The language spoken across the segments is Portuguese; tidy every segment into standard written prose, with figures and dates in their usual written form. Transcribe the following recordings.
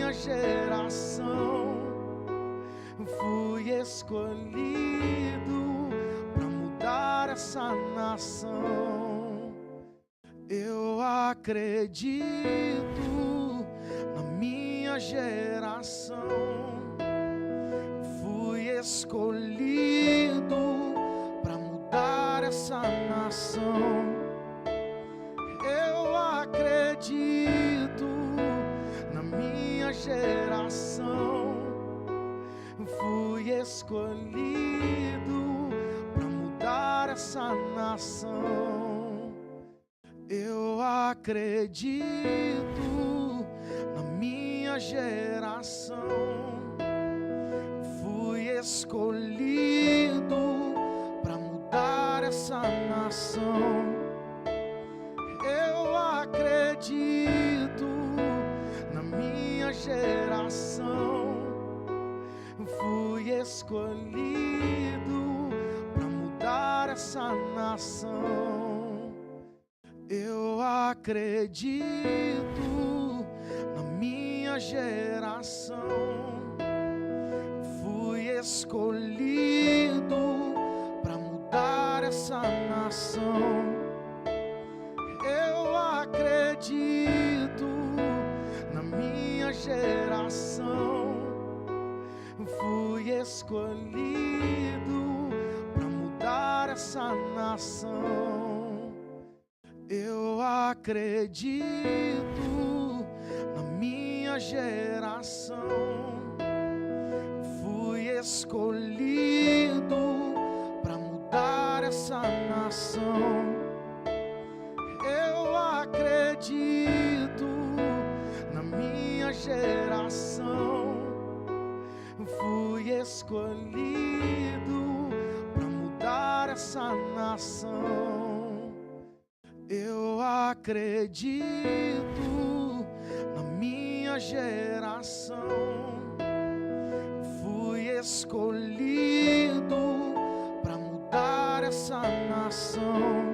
minha geração fui escolhido para mudar essa nação. Eu acredito na minha geração fui escolhido para mudar essa nação. Eu acredito na minha geração fui escolhido para mudar essa nação. Eu acredito na minha geração fui escolhido para mudar essa nação. Eu acredito na minha geração fui escolhido para mudar essa nação. Eu acredito na minha geração fui escolhido para mudar essa nação. Eu acredito na minha geração fui escolhido para mudar essa nação. Eu acredito na minha geração fui escolhido para mudar essa nação. Eu acredito na minha geração fui escolhido para mudar essa nação. Eu acredito na minha geração fui escolhido para mudar essa nação.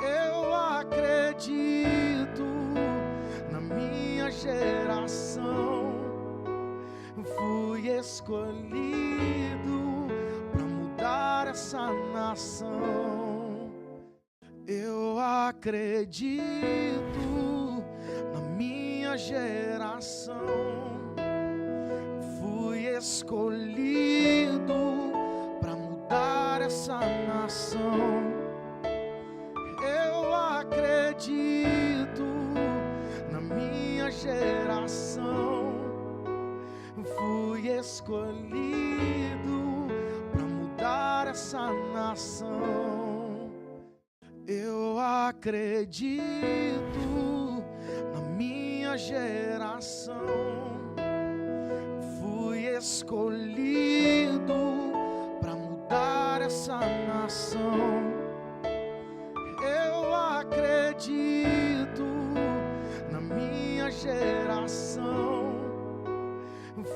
Eu acredito na minha geração fui escolhido para mudar essa nação. Eu acredito na minha geração fui escolhido para mudar essa nação. Eu acredito na minha geração fui escolhido para mudar essa nação. Eu acredito na minha geração fui escolhido para mudar essa nação. Eu acredito na minha geração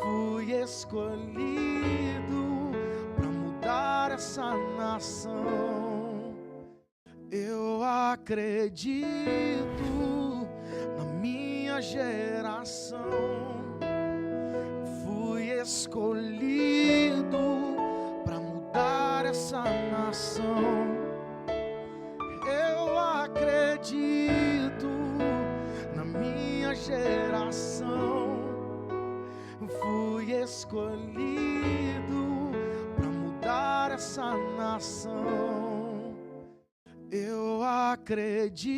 fui escolhido para mudar essa nação. Eu acredito na minha geração fui escolhido para mudar essa nação. Eu acredito na minha geração fui escolhido para mudar essa nação. Eu acredito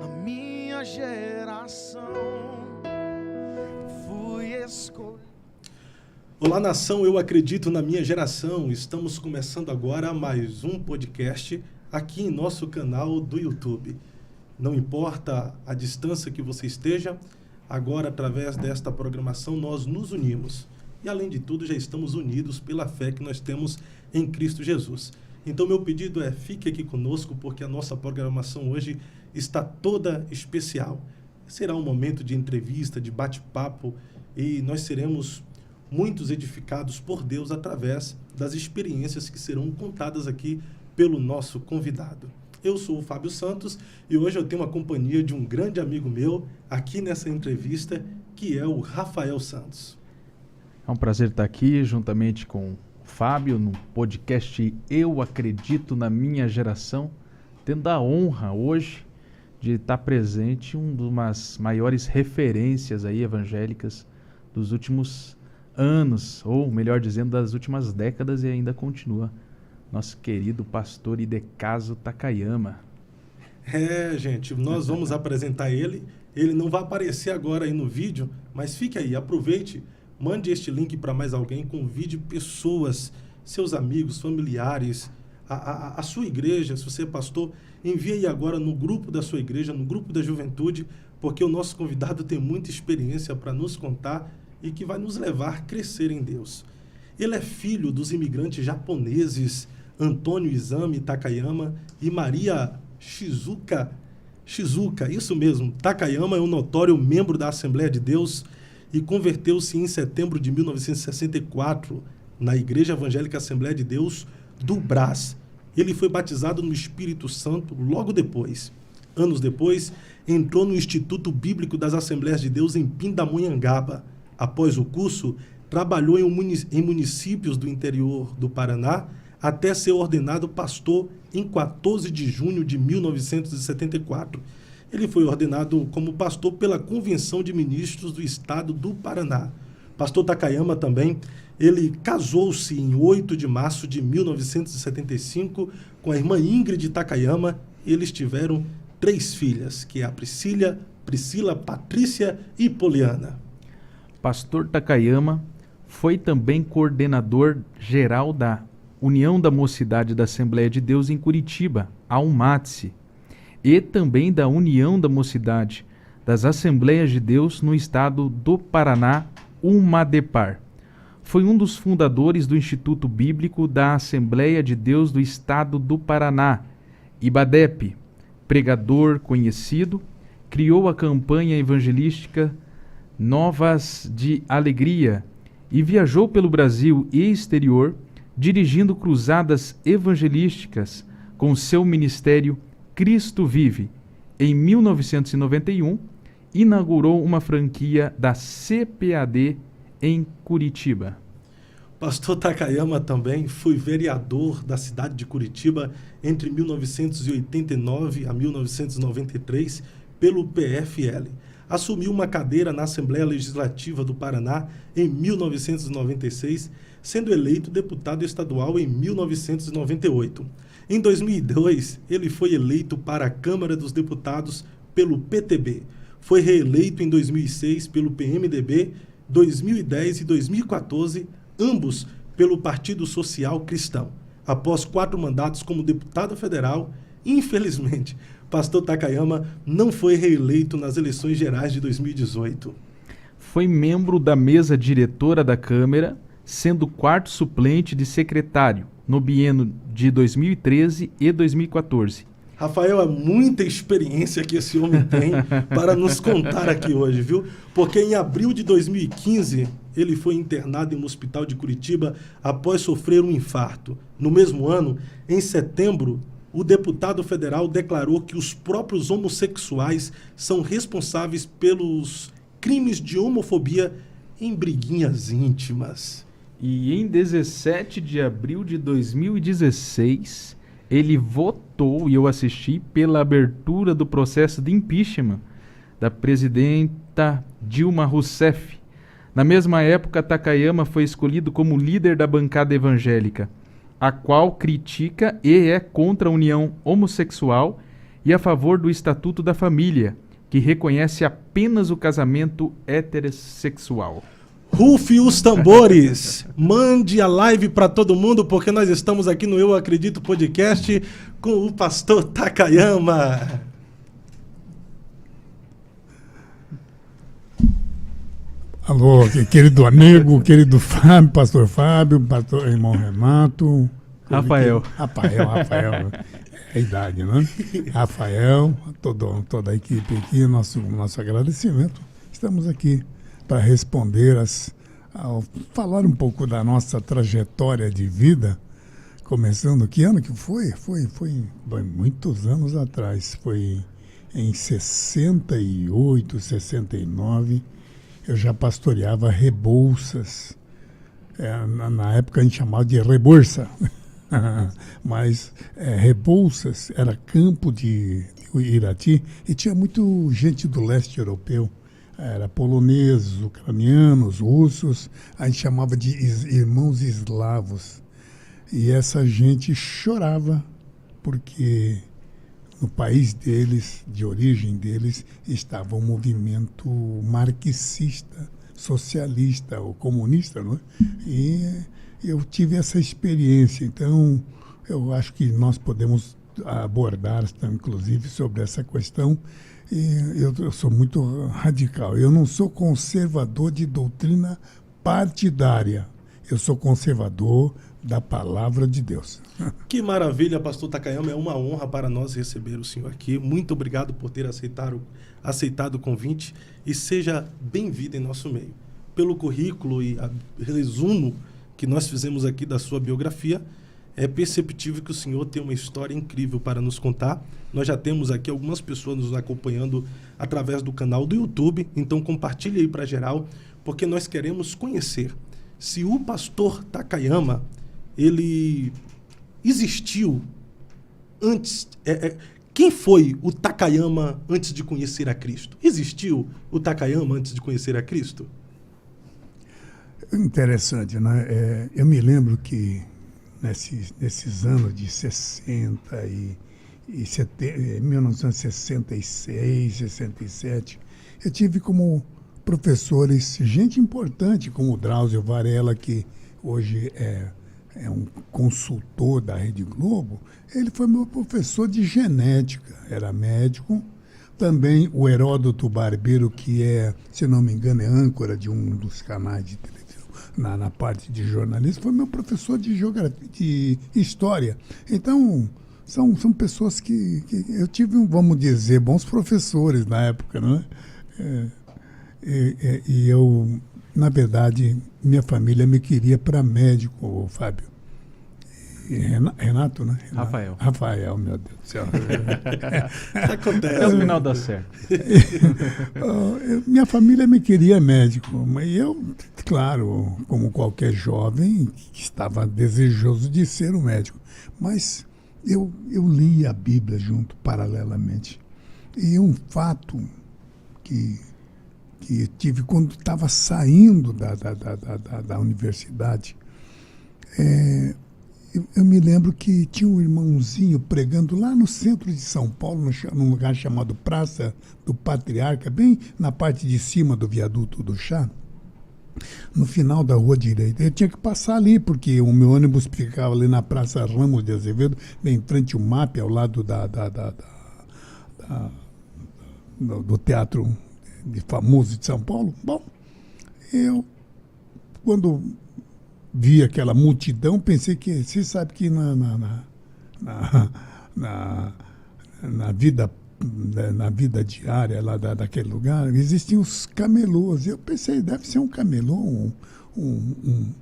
na minha geração fui escolhido. Olá, nação, eu acredito na minha geração. Estamos começando agora mais um podcast aqui em nosso canal do YouTube. Não importa a distância que você esteja, agora, através desta programação, nós nos unimos. E, além de tudo, já estamos unidos pela fé que nós temos em Cristo Jesus. Então, meu pedido é, fique aqui conosco, porque a nossa programação hoje está toda especial. Será um momento de entrevista, de bate-papo, e nós seremos muitos edificados por Deus através das experiências que serão contadas aqui pelo nosso convidado. Eu sou o Fábio Santos e hoje eu tenho a companhia de um grande amigo meu aqui nessa entrevista, que é o Rafael Santos. É um prazer estar aqui juntamente com o Fábio no podcast Eu Acredito na Minha Geração, tendo a honra hoje de estar presente uma das maiores referências aí evangélicas dos últimos anos, ou melhor dizendo, das últimas décadas, e ainda continua, nosso querido pastor Idecaso Takayama. Gente, nós vamos apresentar ele. Ele não vai aparecer agora aí no vídeo, mas fique aí, aproveite, mande este link para mais alguém, convide pessoas, seus amigos, familiares, a sua igreja, se você é pastor, envie aí agora no grupo da sua igreja, no grupo da juventude, porque o nosso convidado tem muita experiência para nos contar e que vai nos levar a crescer em Deus. Ele é filho dos imigrantes japoneses Antônio Izami Takayama e Maria Shizuka, isso mesmo. Takayama é um notório membro da Assembleia de Deus e converteu-se em setembro de 1964 na Igreja Evangélica Assembleia de Deus do Brás. Ele foi batizado no Espírito Santo logo depois. Anos depois, entrou no Instituto Bíblico das Assembleias de Deus em Pindamonhangaba. Após o curso, trabalhou em municípios do interior do Paraná até ser ordenado pastor em 14 de junho de 1974. Ele foi ordenado como pastor pela Convenção de Ministros do Estado do Paraná. Pastor Takayama também, ele casou-se em 8 de março de 1975 com a irmã Ingrid Takayama. Eles tiveram 3 filhas, que é a Priscila, Patrícia e Poliana. Pastor Takayama foi também coordenador geral da União da Mocidade da Assembleia de Deus em Curitiba, a UMATSE, e também da União da Mocidade das Assembleias de Deus no estado do Paraná, UMADEPAR. Foi um dos fundadores do Instituto Bíblico da Assembleia de Deus do Estado do Paraná, IBADEP. Pregador conhecido, criou a campanha evangelística Novas de Alegria e viajou pelo Brasil e exterior, dirigindo cruzadas evangelísticas com seu ministério Cristo Vive. Em 1991, inaugurou uma franquia da CPAD em Curitiba. Pastor Takayama também foi vereador da cidade de Curitiba entre 1989 a 1993 pelo PFL. Assumiu uma cadeira na Assembleia Legislativa do Paraná em 1996, sendo eleito deputado estadual em 1998. Em 2002, ele foi eleito para a Câmara dos Deputados pelo PTB. Foi reeleito em 2006 pelo PMDB, 2010 e 2014, ambos pelo Partido Social Cristão. Após 4 mandatos como deputado federal, infelizmente, pastor Takayama não foi reeleito nas eleições gerais de 2018. Foi membro da mesa diretora da Câmara, sendo 4º suplente de secretário no biênio de 2013 e 2014. Rafael, é muita experiência que esse homem tem para nos contar aqui hoje, viu? Porque em abril de 2015, ele foi internado em um hospital de Curitiba após sofrer um infarto. No mesmo ano, em setembro, o deputado federal declarou que os próprios homossexuais são responsáveis pelos crimes de homofobia em briguinhas íntimas. E em 17 de abril de 2016, ele votou, e eu assisti, pela abertura do processo de impeachment da presidenta Dilma Rousseff. Na mesma época, Takayama foi escolhido como líder da bancada evangélica, a qual critica e é contra a união homossexual e a favor do Estatuto da Família, que reconhece apenas o casamento heterossexual. Rufe os tambores, mande a live para todo mundo, porque nós estamos aqui no Eu Acredito Podcast com o pastor Takayama. Alô, querido amigo, querido Fábio, pastor irmão Renato. Rafael. Rafael. É a idade, né? Rafael, toda a equipe aqui, nosso agradecimento. Estamos aqui para responder, falar um pouco da nossa trajetória de vida começando, que ano que foi? Foi muitos anos atrás, foi em 68, 69, eu já pastoreava Rebouças. Na época a gente chamava de Reborça, mas Rebouças era campo de Irati e tinha muito gente do leste europeu. Era poloneses, ucranianos, russos, a gente chamava de irmãos eslavos. E essa gente chorava porque no país deles, de origem deles, estava um movimento marxista, socialista ou comunista, não é? E eu tive essa experiência. Então, eu acho que nós podemos abordar, inclusive, sobre essa questão. E eu sou muito radical. Eu não sou conservador de doutrina partidária. Eu sou conservador da palavra de Deus. Que maravilha, pastor Takayama. É uma honra para nós receber o senhor aqui. Muito obrigado por ter aceitado o convite e seja bem-vindo em nosso meio. Pelo currículo e resumo que nós fizemos aqui da sua biografia, é perceptível que o senhor tem uma história incrível para nos contar. Nós já temos aqui algumas pessoas nos acompanhando através do canal do YouTube, então compartilhe aí para geral, porque nós queremos conhecer se o pastor Takayama, ele existiu antes... Quem foi o Takayama antes de conhecer a Cristo? Existiu o Takayama antes de conhecer a Cristo? Interessante, né? Eu me lembro que nesses anos de 60 e 1966, 67, eu tive como professores gente importante, como o Drauzio Varela, que hoje é um consultor da Rede Globo. Ele foi meu professor de genética, era médico. Também o Heródoto Barbeiro, que se não me engano, é âncora de um dos canais de televisão, na parte de jornalismo, foi meu professor de geografia, de história. Então, são pessoas que eu tive, vamos dizer, bons professores na época, não é? E eu, na verdade, minha família me queria para médico, Fábio. Renato, né? Rafael, meu Deus do céu. Acontece. Até o final dá certo. Minha família me queria médico, mas eu, claro, como qualquer jovem, estava desejoso de ser um médico. Mas eu li a Bíblia junto, paralelamente. E um fato que tive quando estava saindo da universidade, eu me lembro que tinha um irmãozinho pregando lá no centro de São Paulo, num lugar chamado Praça do Patriarca, bem na parte de cima do viaduto do Chá, no final da rua direita. Eu tinha que passar ali, porque o meu ônibus ficava ali na Praça Ramos de Azevedo, bem em frente ao MAP, ao lado do Teatro famoso de São Paulo. Bom, eu, quando vi aquela multidão, pensei que, você sabe que na vida diária lá daquele lugar, existiam os camelôs. Eu pensei, deve ser um camelô, um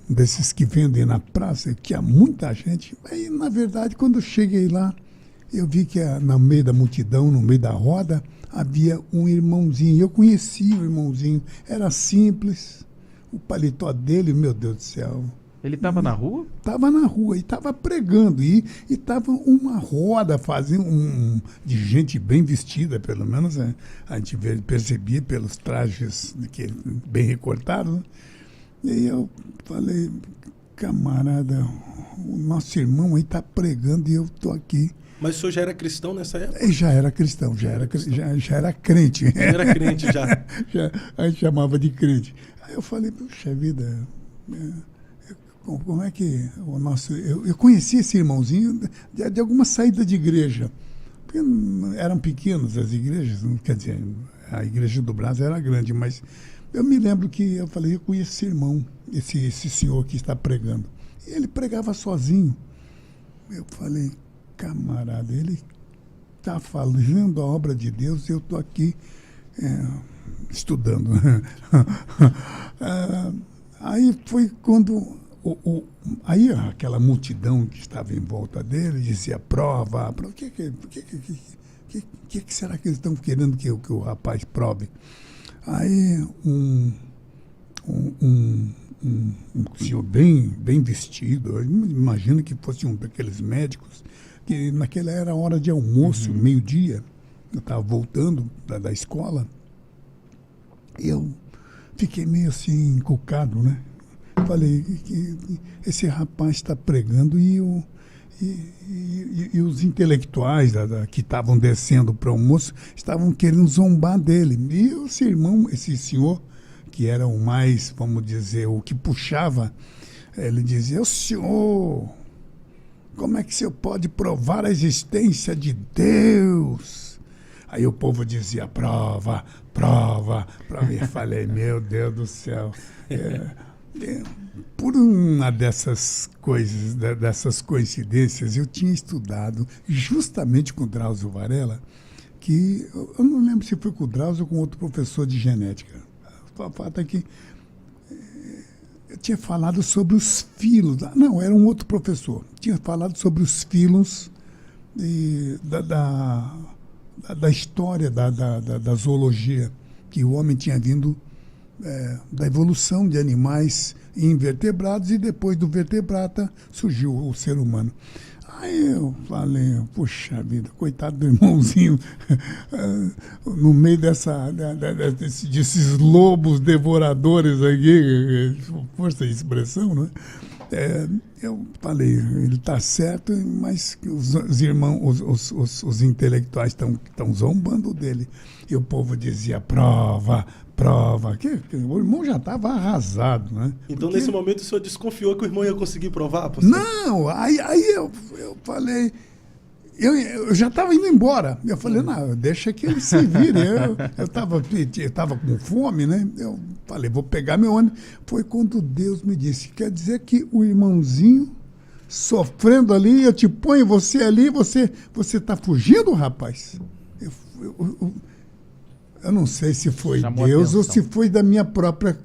desses que vendem na praça, que há muita gente. Aí, na verdade, quando eu cheguei lá, eu vi que no meio da multidão, no meio da roda, havia um irmãozinho. Eu conhecia o irmãozinho, era simples. O paletó dele, meu Deus do céu. Ele estava na rua? Estava na rua e estava pregando. E estava uma roda fazendo de gente bem vestida, pelo menos a gente percebia pelos trajes bem recortados. Né? E eu falei, camarada, o nosso irmão aí está pregando e eu estou aqui. Mas o senhor já era cristão nessa época? Ele já era cristão, já era crente. Era crente já. A gente chamava de crente. Aí eu falei, puxa vida, como é que o nosso... Eu conheci esse irmãozinho de alguma saída de igreja. Porque eram pequenas as igrejas, quer dizer, a igreja do Brasil era grande, mas eu me lembro que eu falei, eu conheço esse irmão, esse senhor que está pregando. E ele pregava sozinho. Eu falei, camarada, ele está fazendo a obra de Deus e eu estou aqui estudando. Aí foi quando Aí aquela multidão que estava em volta dele dizia prova. O que será que eles estão querendo que o rapaz prove? Aí um senhor bem vestido, eu imagino que fosse um daqueles médicos, que naquela era hora de almoço, meio-dia, eu estava voltando da escola, eu fiquei meio assim encucado, né? Falei que esse rapaz está pregando e os intelectuais que estavam descendo para o almoço estavam querendo zombar dele. E esse senhor, que era o mais, vamos dizer, o que puxava, ele dizia: "O senhor, como é que o senhor pode provar a existência de Deus?" Aí o povo dizia: prova. Eu falei: meu Deus do céu. Por uma dessas coisas, dessas coincidências, eu tinha estudado justamente com o Drauzio Varela, que eu não lembro se foi com o Drauzio ou com outro professor de genética. O fato é que eu tinha falado sobre os filos. Não, era um outro professor. Tinha falado sobre os filos da história da zoologia, que o homem tinha vindo da evolução de animais invertebrados e depois do vertebrata surgiu o ser humano. Aí eu falei: puxa vida, coitado do irmãozinho, no meio desses lobos devoradores aqui, força de expressão, né? Eu falei: ele está certo, mas os irmãos, os intelectuais estão zombando dele. E o povo dizia: prova. O irmão já estava arrasado, né? Então, nesse momento, o senhor desconfiou que o irmão ia conseguir provar, pastor? Não, aí eu falei... Eu já estava indo embora. Eu falei: não, deixa que ele se vire. Eu estava com fome, né? Eu falei: vou pegar meu ônibus. Foi quando Deus me disse: quer dizer que o irmãozinho sofrendo ali, eu te ponho você ali, você está fugindo, rapaz? Eu não sei se foi Chamou Deus atenção. ou se foi da minha própria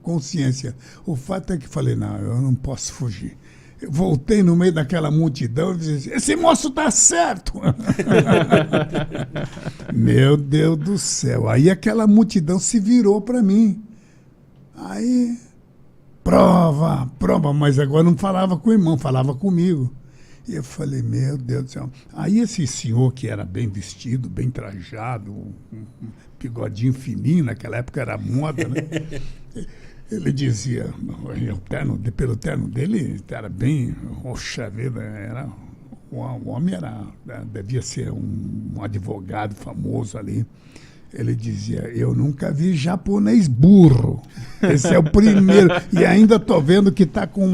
consciência. O fato é que falei: não, eu não posso fugir. Eu voltei no meio daquela multidão e disse: esse moço está certo. Meu Deus do céu. Aí aquela multidão se virou para mim. Aí, prova, mas agora não falava com o irmão, falava comigo. E eu falei: meu Deus do céu. Aí esse senhor, que era bem vestido, bem trajado, um bigodinho fininho, naquela época era moda, né? Ele dizia, pelo terno dele, era bem, poxa vida, o homem devia ser um advogado famoso ali. Ele dizia: eu nunca vi japonês burro. Esse é o primeiro. E ainda estou vendo que está com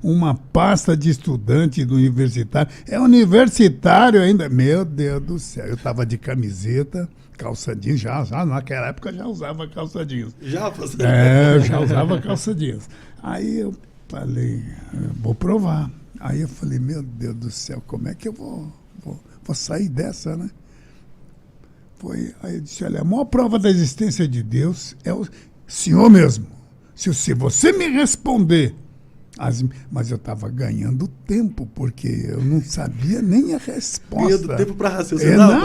uma pasta de estudante do universitário. É universitário ainda. Meu Deus do céu. Eu estava de camiseta, calça jeans. Já naquela época já usava calça jeans. Já, pastor? Eu já usava calça jeans. Aí eu falei: vou provar. Aí eu falei: meu Deus do céu, como é que eu vou sair dessa, né? Aí eu disse: olha, a maior prova da existência de Deus é o Senhor mesmo. Se você me responder. Mas eu estava ganhando tempo, porque eu não sabia nem a resposta. Ganhando tempo para raciocinar?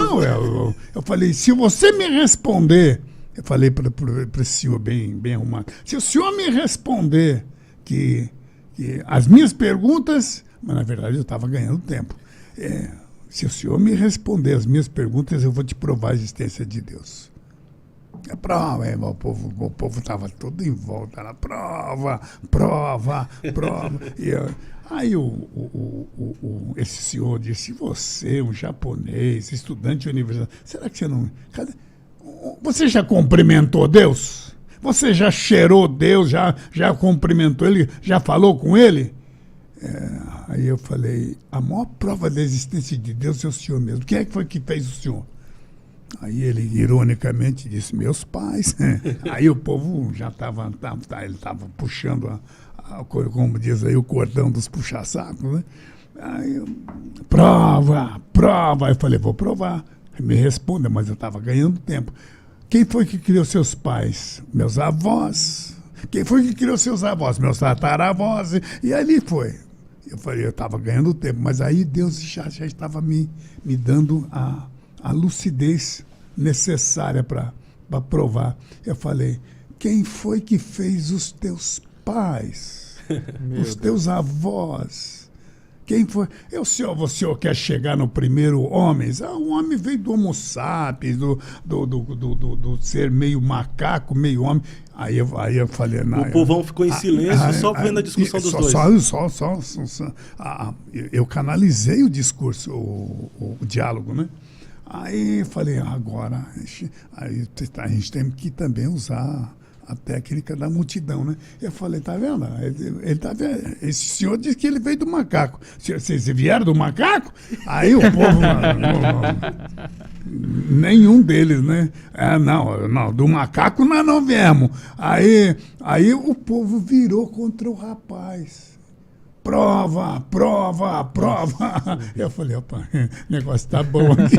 Eu falei: se você me responder, eu falei para esse senhor bem arrumado, se o senhor me responder que as minhas perguntas, mas na verdade eu estava ganhando tempo, se o senhor me responder as minhas perguntas, eu vou te provar a existência de Deus. O povo estava todo em volta, na prova. Aí esse senhor disse: você, um japonês, estudante universitário, será que você não... Você já cumprimentou Deus? Você já cheirou Deus? Já cumprimentou Ele? Já falou com Ele? Aí eu falei: a maior prova da existência de Deus é o Senhor mesmo. Quem é que foi que fez o Senhor? Aí ele, ironicamente, disse: meus pais. Aí o povo já ele estava puxando, como diz aí, o cordão dos puxa-sacos, né? Aí prova. Eu falei: vou provar. Me responda, mas eu estava ganhando tempo. Quem foi que criou seus pais? Meus avós. Quem foi que criou seus avós? Meus tataravós. E ali foi. Eu falei, eu estava ganhando tempo, mas aí Deus já estava me dando a lucidez necessária para provar. Eu falei, quem foi que fez os teus pais? Os teus avós? Quem foi? O senhor quer chegar no primeiro homem? O homem veio do Homo sapiens, do ser meio macaco, meio homem. Aí eu falei... Não, o povão ficou em silêncio, só vendo a discussão dos dois. Eu canalizei o discurso, o diálogo, né? Aí falei, agora a gente tem que também usar a técnica da multidão, né? Eu falei, tá vendo? Ele tá vendo? Esse senhor disse que ele veio do macaco. Vocês vieram do macaco? Aí o povo... nenhum deles, né? Não, do macaco nós não viemos. Aí o povo virou contra o rapaz. Prova. Eu falei, opa, o negócio tá bom aqui.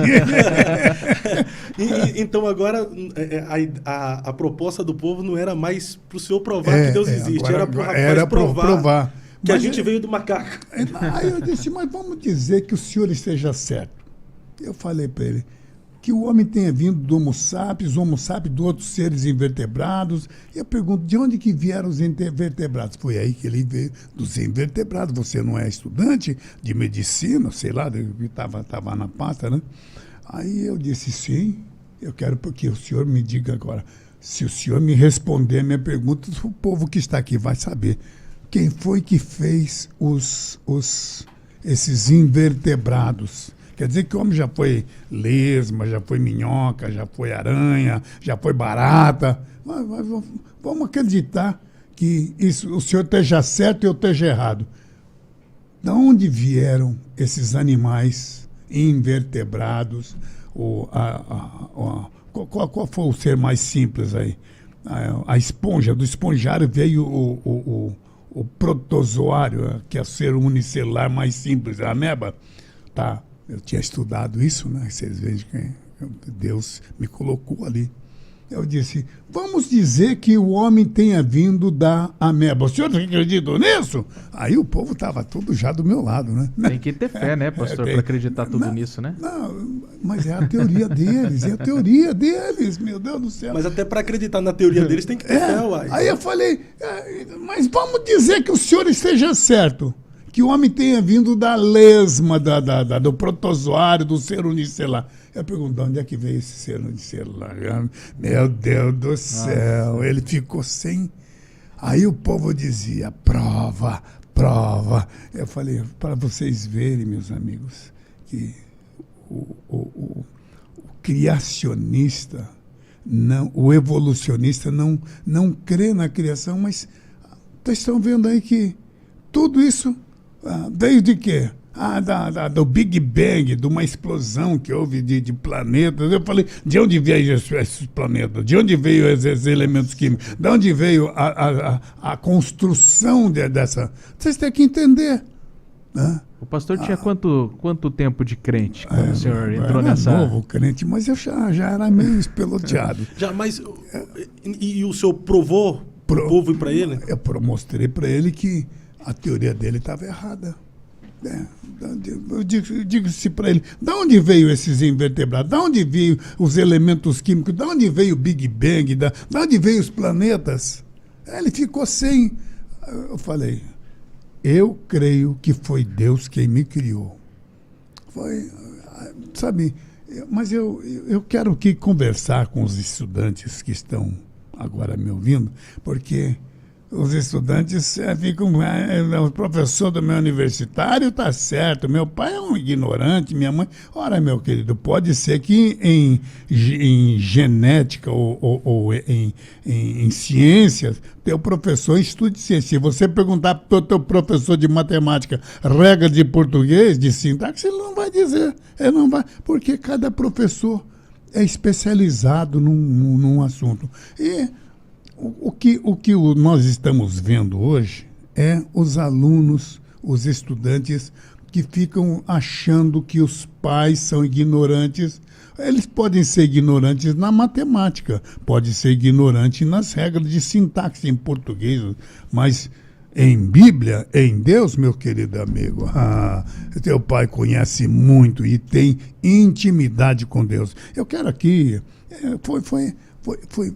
Então agora a proposta do povo não era mais para o senhor provar que Deus existe, era para o rapaz provar que a gente veio do macaco. Aí eu disse, mas vamos dizer que o senhor esteja certo. Eu falei para ele, que o homem tenha vindo do Homo sapiens de outros seres invertebrados. E eu pergunto, de onde que vieram os invertebrados? Foi aí que ele veio, dos invertebrados. Você não é estudante de medicina, sei lá, estava na pasta, né? Aí eu disse, sim, eu quero que o senhor me diga agora. Se o senhor me responder a minha pergunta, o povo que está aqui vai saber. Quem foi que fez esses invertebrados? Quer dizer que o homem já foi lesma, já foi minhoca, já foi aranha, já foi barata. Mas vamos acreditar que o senhor esteja certo e eu esteja errado. De onde vieram esses animais invertebrados? Qual foi o ser mais simples aí? A esponja. Do esponjário veio o protozoário, que é o ser unicelular mais simples, a ameba. Tá. Eu tinha estudado isso, né? Vocês veem que Deus me colocou ali. Eu disse, vamos dizer que o homem tenha vindo da ameba. O senhor acredita nisso? Aí o povo estava todo já do meu lado, né? Tem que ter fé, né, pastor, para acreditar tudo nisso, né? Não, mas é a teoria deles, meu Deus do céu. Mas até para acreditar na teoria deles tem que ter fé, uai. Aí eu falei, mas vamos dizer que o senhor esteja certo. Que o homem tenha vindo da lesma, do protozoário, do ser unicelular. Eu pergunto, de onde é que veio esse ser unicelular? Meu Deus do céu, ele ficou sem... Aí o povo dizia, prova. Eu falei, para vocês verem, meus amigos, que o criacionista, o evolucionista não crê na criação, mas vocês estão vendo aí que tudo isso... desde que? Do Big Bang, de uma explosão que houve de planetas. Eu falei, de onde veio esses planetas? De onde veio esses elementos químicos? De onde veio a construção dessa... Vocês têm que entender. Né? O pastor tinha quanto tempo de crente quando o senhor entrou nessa... Eu era novo crente, mas eu já era meio espeloteado. E o senhor provou o povo para ele? Eu mostrei para ele que a teoria dele estava errada. Eu digo-se para ele, de onde veio esses invertebrados? De onde veio os elementos químicos? De onde veio o Big Bang? De onde veio os planetas? Ele ficou sem... Eu falei, eu creio que foi Deus quem me criou. Sabe, mas eu quero aqui conversar com os estudantes que estão agora me ouvindo, porque... Os estudantes ficam... O professor do meu universitário está certo, meu pai é um ignorante, minha mãe... Ora, meu querido, pode ser que em genética ou em ciências, teu professor estude ciência. Se você perguntar para o teu professor de matemática regra de português, de sintaxe, ele não vai dizer. Ele não vai, porque cada professor é especializado num assunto. E... O que nós estamos vendo hoje é os alunos, os estudantes que ficam achando que os pais são ignorantes Eles podem ser ignorantes na matemática, podem ser ignorantes nas regras de sintaxe em português, mas em Bíblia, em Deus, meu querido amigo, teu pai conhece muito e tem intimidade com Deus. Eu quero aqui,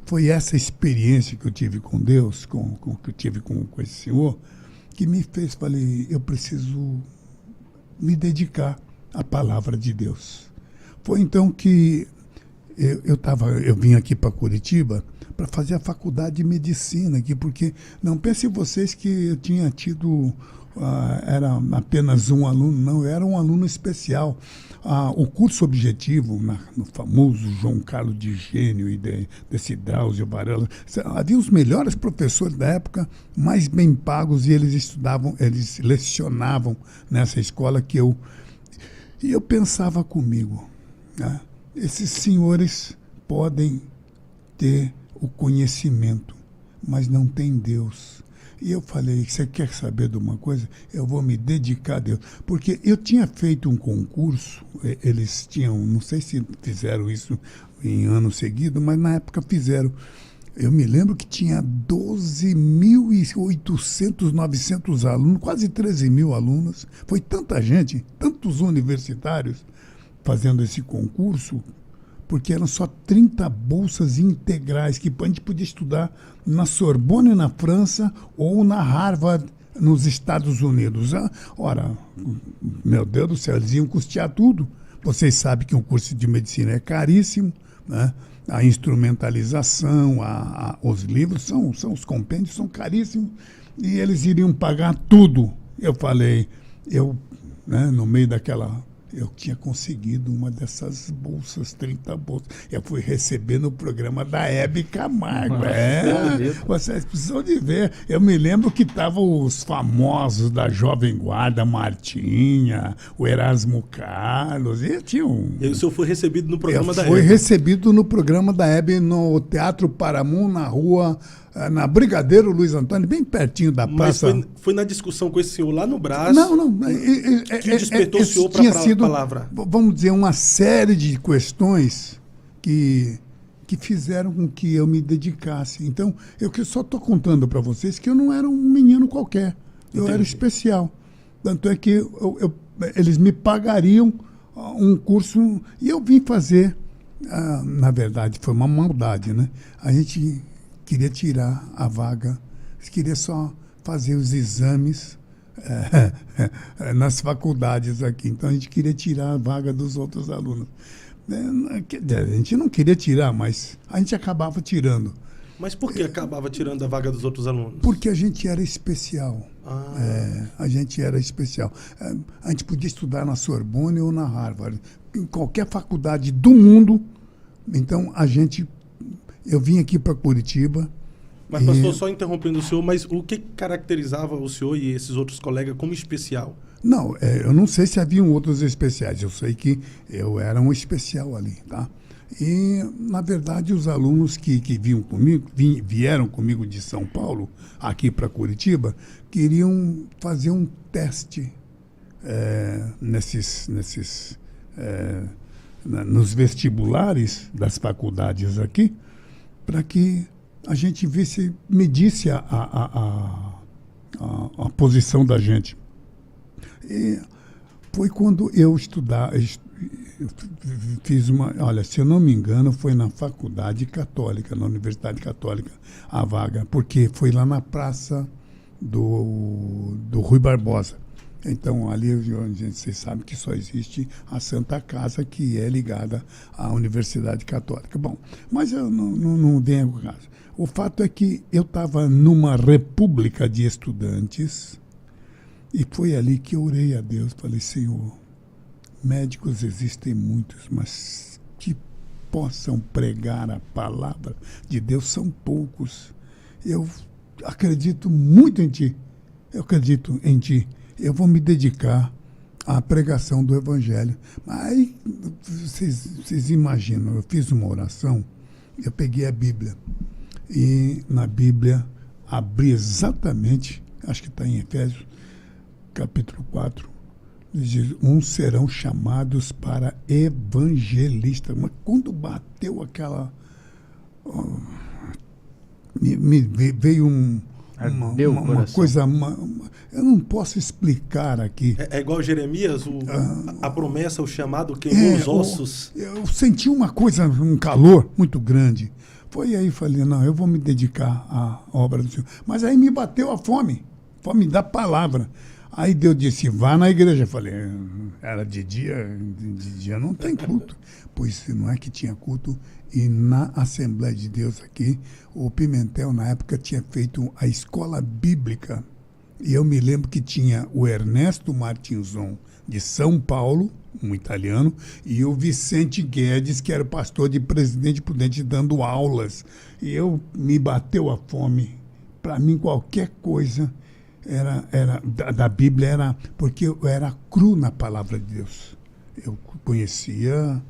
foi essa experiência que eu tive com Deus, que eu tive com esse senhor, que me fez, falei, eu preciso me dedicar à palavra de Deus. Foi então que eu vim aqui para Curitiba para fazer a faculdade de medicina aqui, porque não pensem vocês que eu tinha tido, era apenas um aluno, não, eu era um aluno especial. O curso objetivo, no famoso João Carlos de Gênio e desse Drauzio Varela, havia os melhores professores da época, mais bem pagos, e eles lecionavam nessa escola e eu pensava comigo, né? Esses senhores podem ter o conhecimento, mas não tem Deus. E eu falei, você quer saber de uma coisa? Eu vou me dedicar a Deus. Porque eu tinha feito um concurso, eles tinham, não sei se fizeram isso em ano seguido, mas na época fizeram. Eu me lembro que tinha 12.800, 900 alunos, quase 13 mil alunos. Foi tanta gente, tantos universitários fazendo esse concurso, porque eram só 30 bolsas integrais que a gente podia estudar na Sorbonne, na França, ou na Harvard, nos Estados Unidos. Ora, meu Deus do céu, eles iam custear tudo. Vocês sabem que um curso de medicina é caríssimo, né? A instrumentalização, os livros, os compêndios são caríssimos, e eles iriam pagar tudo. Eu falei, no meio daquela... Eu tinha conseguido uma dessas bolsas, 30 bolsas. Eu fui receber no programa da Hebe Camargo. Vocês precisam de ver. Eu me lembro que estavam os famosos da Jovem Guarda, Martinha, o Erasmo Carlos. E o senhor foi recebido no programa da Hebe? Foi recebido no programa da Hebe, no Teatro Paramount, na Brigadeiro Luiz Antônio, bem pertinho da praça. Mas foi na discussão com esse senhor lá no Brás? Não. Que despertou o senhor para a palavra? Vamos dizer, uma série de questões que fizeram com que eu me dedicasse. Então, eu só estou contando para vocês que eu não era um menino qualquer. Eu era especial. Tanto é que eles me pagariam um curso e eu vim fazer. Na verdade, foi uma maldade, né? A gente queria tirar a vaga, queria só fazer os exames nas faculdades aqui. Então, a gente queria tirar a vaga dos outros alunos. A gente não queria tirar, mas a gente acabava tirando. Mas por que acabava tirando a vaga dos outros alunos? Porque a gente era especial. A gente era especial. A gente podia estudar na Sorbonne ou na Harvard, em qualquer faculdade do mundo. Então, eu vim aqui para Curitiba. Mas, pastor, só interrompendo o senhor, mas o que caracterizava o senhor e esses outros colegas como especial? Não, eu não sei se haviam outros especiais. Eu sei que eu era um especial ali, tá? E, na verdade, os alunos que vieram comigo de São Paulo, aqui para Curitiba, queriam fazer um teste nos vestibulares das faculdades aqui, para que a gente medisse a posição da gente. E foi quando eu fiz se eu não me engano, foi na faculdade católica, na Universidade Católica, a vaga, porque foi lá na praça do Rui Barbosa. Então, ali, vocês sabem que só existe a Santa Casa, que é ligada à Universidade Católica. Bom, mas eu não dei o caso. O fato é que eu estava numa república de estudantes e foi ali que eu orei a Deus. Falei, Senhor, médicos existem muitos, mas que possam pregar a palavra de Deus são poucos. Eu acredito muito em Ti. Eu acredito em Ti. Eu vou me dedicar à pregação do Evangelho. Mas aí, vocês imaginam, eu fiz uma oração, eu peguei a Bíblia. E na Bíblia, abri exatamente, acho que está em Efésios, capítulo 4, uns serão chamados para evangelistas. Mas quando bateu aquela... me veio uma coisa... eu não posso explicar aqui. É igual Jeremias, a promessa, o chamado queimou os ossos. Eu senti uma coisa, um calor muito grande. Foi aí, falei, não, eu vou me dedicar à obra do Senhor. Mas aí me bateu a fome da palavra. Aí Deus disse, vá na igreja. Eu falei, era de dia não tem culto. Pois não é que tinha culto. E na Assembleia de Deus aqui, o Pimentel, na época, tinha feito a escola bíblica. E eu me lembro que tinha o Ernesto Martinzon, de São Paulo, um italiano, e o Vicente Guedes, que era o pastor de Presidente Prudente, dando aulas. E me bateu a fome. Para mim, qualquer coisa da Bíblia era... Porque eu era cru na palavra de Deus. Eu conhecia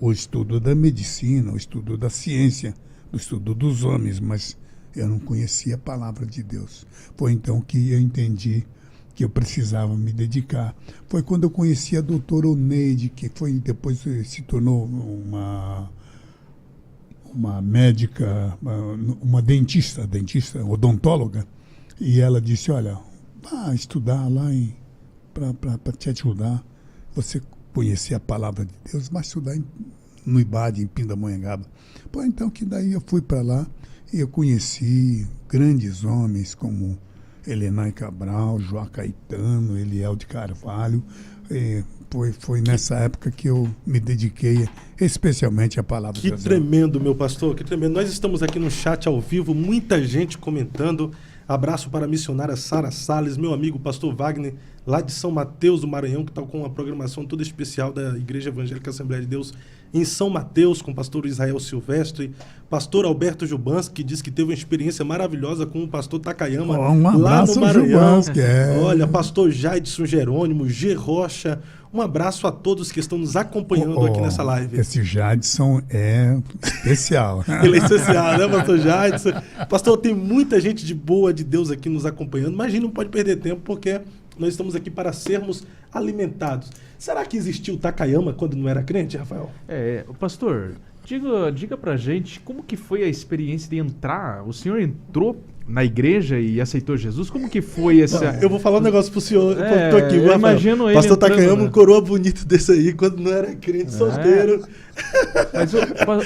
o estudo da medicina, o estudo da ciência, o estudo dos homens, mas eu não conhecia a palavra de Deus. Foi então que eu entendi que eu precisava me dedicar. Foi quando eu conheci a doutora Oneide, que depois se tornou uma médica, uma dentista, odontóloga, e ela disse, olha, vá estudar lá para te ajudar, você conhecer a palavra de Deus, vai estudar no IBAD, em Pindamonhangaba. Pô, então que daí eu fui para lá e eu conheci grandes homens como Helenay Cabral, João Caetano, Eliel de Carvalho. Foi nessa época que eu me dediquei especialmente à palavra de Deus. Que tremendo, meu pastor, que tremendo. Nós estamos aqui no chat ao vivo, muita gente comentando. Abraço para a missionária Sara Salles, meu amigo pastor Wagner, lá de São Mateus do Maranhão, que está com uma programação toda especial da Igreja Evangélica Assembleia de Deus em São Mateus, com o pastor Israel Silvestre, pastor Alberto Jubanski, que diz que teve uma experiência maravilhosa com o pastor Takayama, lá no Maranhão. Olha, pastor Jaidson Jerônimo, G. Rocha, um abraço a todos que estão nos acompanhando aqui nessa live. Esse Jaidson é especial. Ele é especial, né, pastor Jaidson? Pastor, tem muita gente de boa de Deus aqui nos acompanhando, mas a gente não pode perder tempo, porque nós estamos aqui para sermos alimentados. Será que existiu o Takayama quando não era crente, Rafael? Pastor, diga pra gente como que foi a experiência de entrar. O senhor entrou na igreja e aceitou Jesus? Como que foi essa... Não, eu vou falar um negócio pro senhor. Eu tô aqui, eu imagino ele pastor entrando, Takayama, um coroa bonito desse aí, quando não era crente, solteiro. Mas,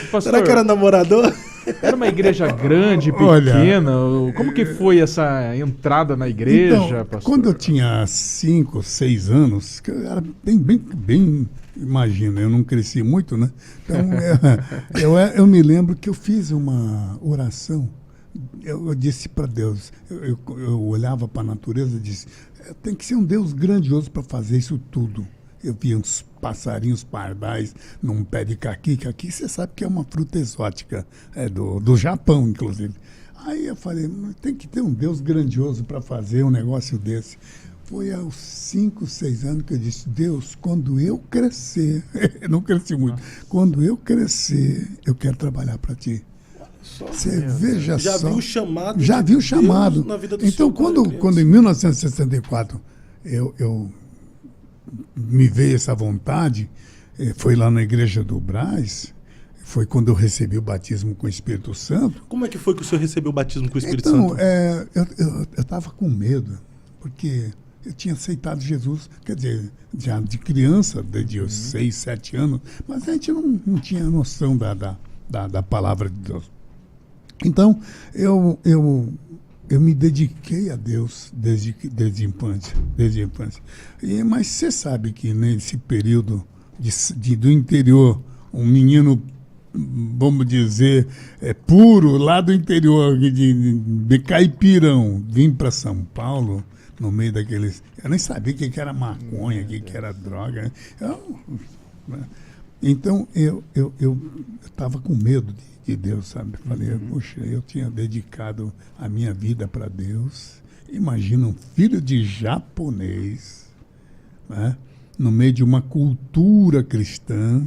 pastor, será que era namorador? Era uma igreja grande, pequena? Como que foi essa entrada na igreja, então, pastor? Quando eu tinha 5, 6 anos, que eu era bem, imagina, eu não cresci muito, né? Então, eu me lembro que eu fiz uma oração. Eu disse para Deus, eu olhava para a natureza e disse, tem que ser um Deus grandioso para fazer isso tudo. Eu via uns passarinhos pardais num pé de caqui, caqui você sabe que é uma fruta exótica, do Japão, inclusive. Aí eu falei, tem que ter um Deus grandioso para fazer um negócio desse. Foi aos 5, 6 anos que eu disse, Deus, quando eu crescer, eu não cresci muito, quando eu crescer, eu quero trabalhar para ti. Você veja já só. Viu o chamado. Já viu o chamado. Na vida do então, quando em 1964 eu me veio essa vontade, foi lá na igreja do Brás, foi quando eu recebi o batismo com o Espírito Santo. Como é que foi que o senhor recebeu o batismo com o Espírito Santo? Eu estava com medo, porque eu tinha aceitado Jesus, quer dizer, já de criança, desde os 6, 7 anos, mas a gente não tinha noção da palavra de Deus. Então, eu me dediquei a Deus desde a infância. Mas você sabe que nesse período do interior, um menino, vamos dizer, puro, lá do interior, de caipirão, vim para São Paulo, no meio daqueles... Eu nem sabia o que era maconha, o que era droga. Então, eu estava com medo de Deus, sabe? Falei, poxa, eu tinha dedicado a minha vida para Deus. Imagina um filho de japonês, né? No meio de uma cultura cristã.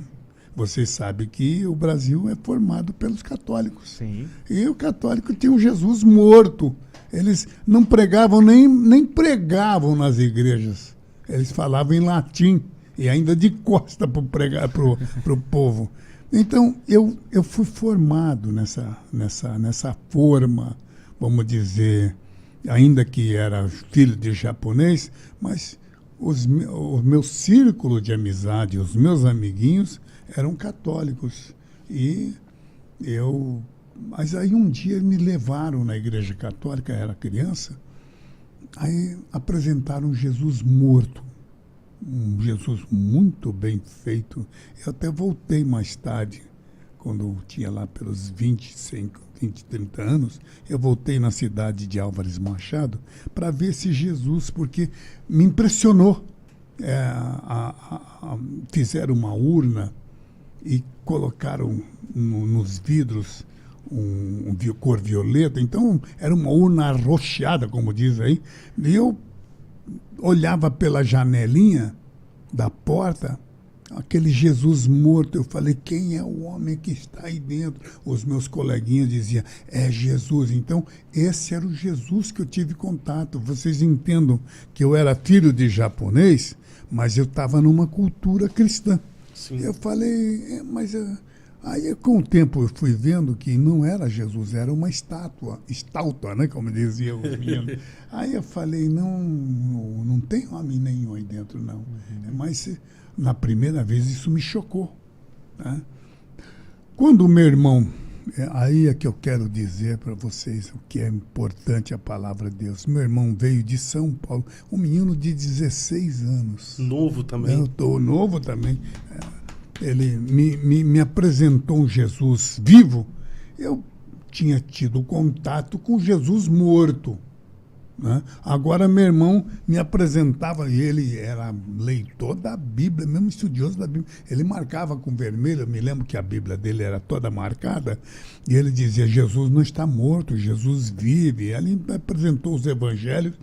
Você sabe que o Brasil é formado pelos católicos. Sim. E o católico tinha um Jesus morto. Eles não pregavam, nem pregavam nas igrejas. Eles falavam em latim e ainda de costa para o povo. Então, eu fui formado nessa forma, vamos dizer, ainda que era filho de japonês, mas o meu círculo de amizade, os meus amiguinhos eram católicos. Mas aí um dia me levaram na igreja católica, eu era criança, aí apresentaram Jesus morto. Um Jesus muito bem feito. Eu até voltei mais tarde, quando eu tinha lá pelos 20, 30 anos, eu voltei na cidade de Álvares Machado para ver esse Jesus, porque me impressionou. Fizeram uma urna e colocaram nos vidros cor violeta, então era uma urna arroxeada, como diz aí, e eu olhava pela janelinha da porta, aquele Jesus morto. Eu falei, quem é o homem que está aí dentro? Os meus coleguinhas diziam, é Jesus. Então, esse era o Jesus que eu tive contato. Vocês entendam que eu era filho de japonês, mas eu estava numa cultura cristã. Sim. Eu falei, aí com o tempo eu fui vendo que não era Jesus, era uma estátua, né, como dizia o menino. Aí eu falei, não tem homem nenhum aí dentro, não. Mas na primeira vez isso me chocou. Né? Quando o meu irmão, aí é que eu quero dizer para vocês o que é importante a palavra de Deus. Meu irmão veio de São Paulo, um menino de 16 anos. Novo também. Eu estou novo também. Ele me apresentou um Jesus vivo. Eu tinha tido contato com Jesus morto. Né? Agora meu irmão me apresentava, e ele era leitor da Bíblia, mesmo estudioso da Bíblia. Ele marcava com vermelho, eu me lembro que a Bíblia dele era toda marcada, e ele dizia, Jesus não está morto, Jesus vive. Ele me apresentou os evangelhos.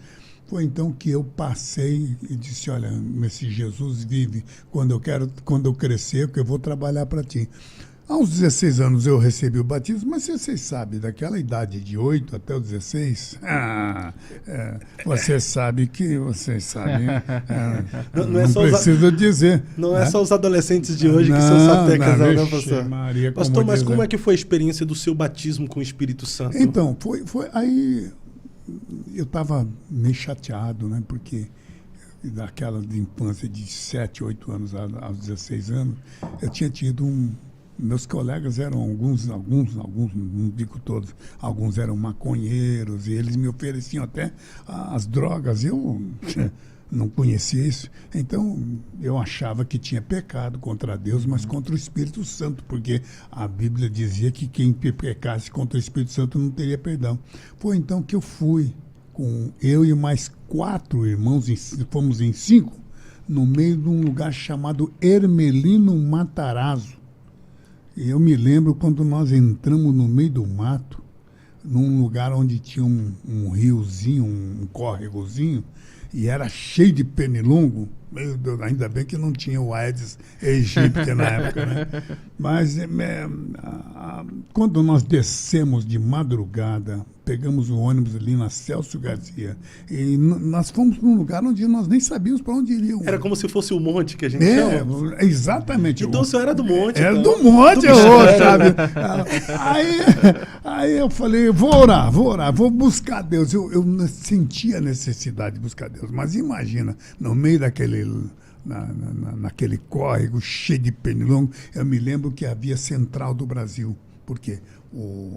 Foi então que eu passei e disse, olha, esse Jesus vive, quando eu crescer, que eu vou trabalhar para ti. Aos 16 anos eu recebi o batismo, mas vocês sabem, daquela idade de 8 até os 16, vocês sabem. Não preciso dizer. Não é só os adolescentes de hoje que são sapecas, não, pastor? Maria, pastor, mas como é que foi a experiência do seu batismo com o Espírito Santo? Então, foi aí eu estava meio chateado, né? Porque daquela de infância de 7, 8 anos aos 16 anos, eu tinha tido meus colegas eram alguns, não digo todos, alguns eram maconheiros, e eles me ofereciam até as drogas. Eu não conhecia isso. Então, eu achava que tinha pecado contra Deus, mas contra o Espírito Santo, porque a Bíblia dizia que quem pecasse contra o Espírito Santo não teria perdão. Foi então que eu fui, com eu e mais 4 irmãos, fomos em 5, no meio de um lugar chamado Hermelino Matarazzo. E eu me lembro quando nós entramos no meio do mato, num lugar onde tinha um riozinho, um córregozinho, e era cheio de pernilongo. Meu Deus, ainda bem que não tinha o Aedes aegypti na época, né? Mas quando nós descemos de madrugada, pegamos o ônibus ali na Celso Garcia, e nós fomos para um lugar onde nós nem sabíamos para onde iríamos. Era como se fosse o monte que a gente chama. Exatamente. Então o senhor era do monte. Era então. do monte, sabe? Aí eu falei, vou orar, vou buscar Deus. Eu sentia a necessidade de buscar Deus, mas imagina, no meio naquele córrego cheio de pernilongo, eu me lembro que havia Central do Brasil, porque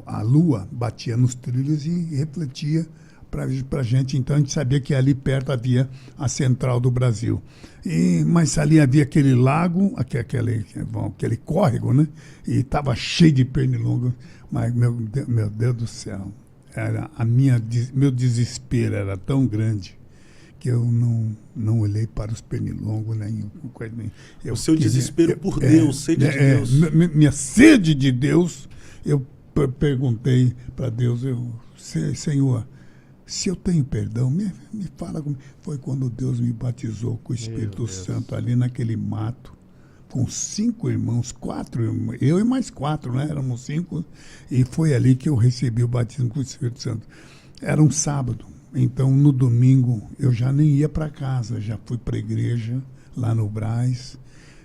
a lua batia nos trilhos e refletia para a gente. Então a gente sabia que ali perto havia a Central do Brasil. Mas ali havia aquele lago, aquele córrego, né? E estava cheio de pernilongo. Mas, meu Deus do céu, meu desespero era tão grande que eu não olhei para os pernilongos, nem coisa nenhuma. O seu desespero por Deus, sede de Deus. Minha sede de Deus, eu perguntei para Deus, Senhor, se eu tenho perdão, me fala comigo. Foi quando Deus me batizou com o Espírito Santo ali naquele mato, com 5 irmãos, 4 irmãos, eu e mais 4, né? Éramos 5, e foi ali que eu recebi o batismo com o Espírito Santo. Era um sábado. Então, no domingo, eu já nem ia para casa, já fui para a igreja, lá no Brás,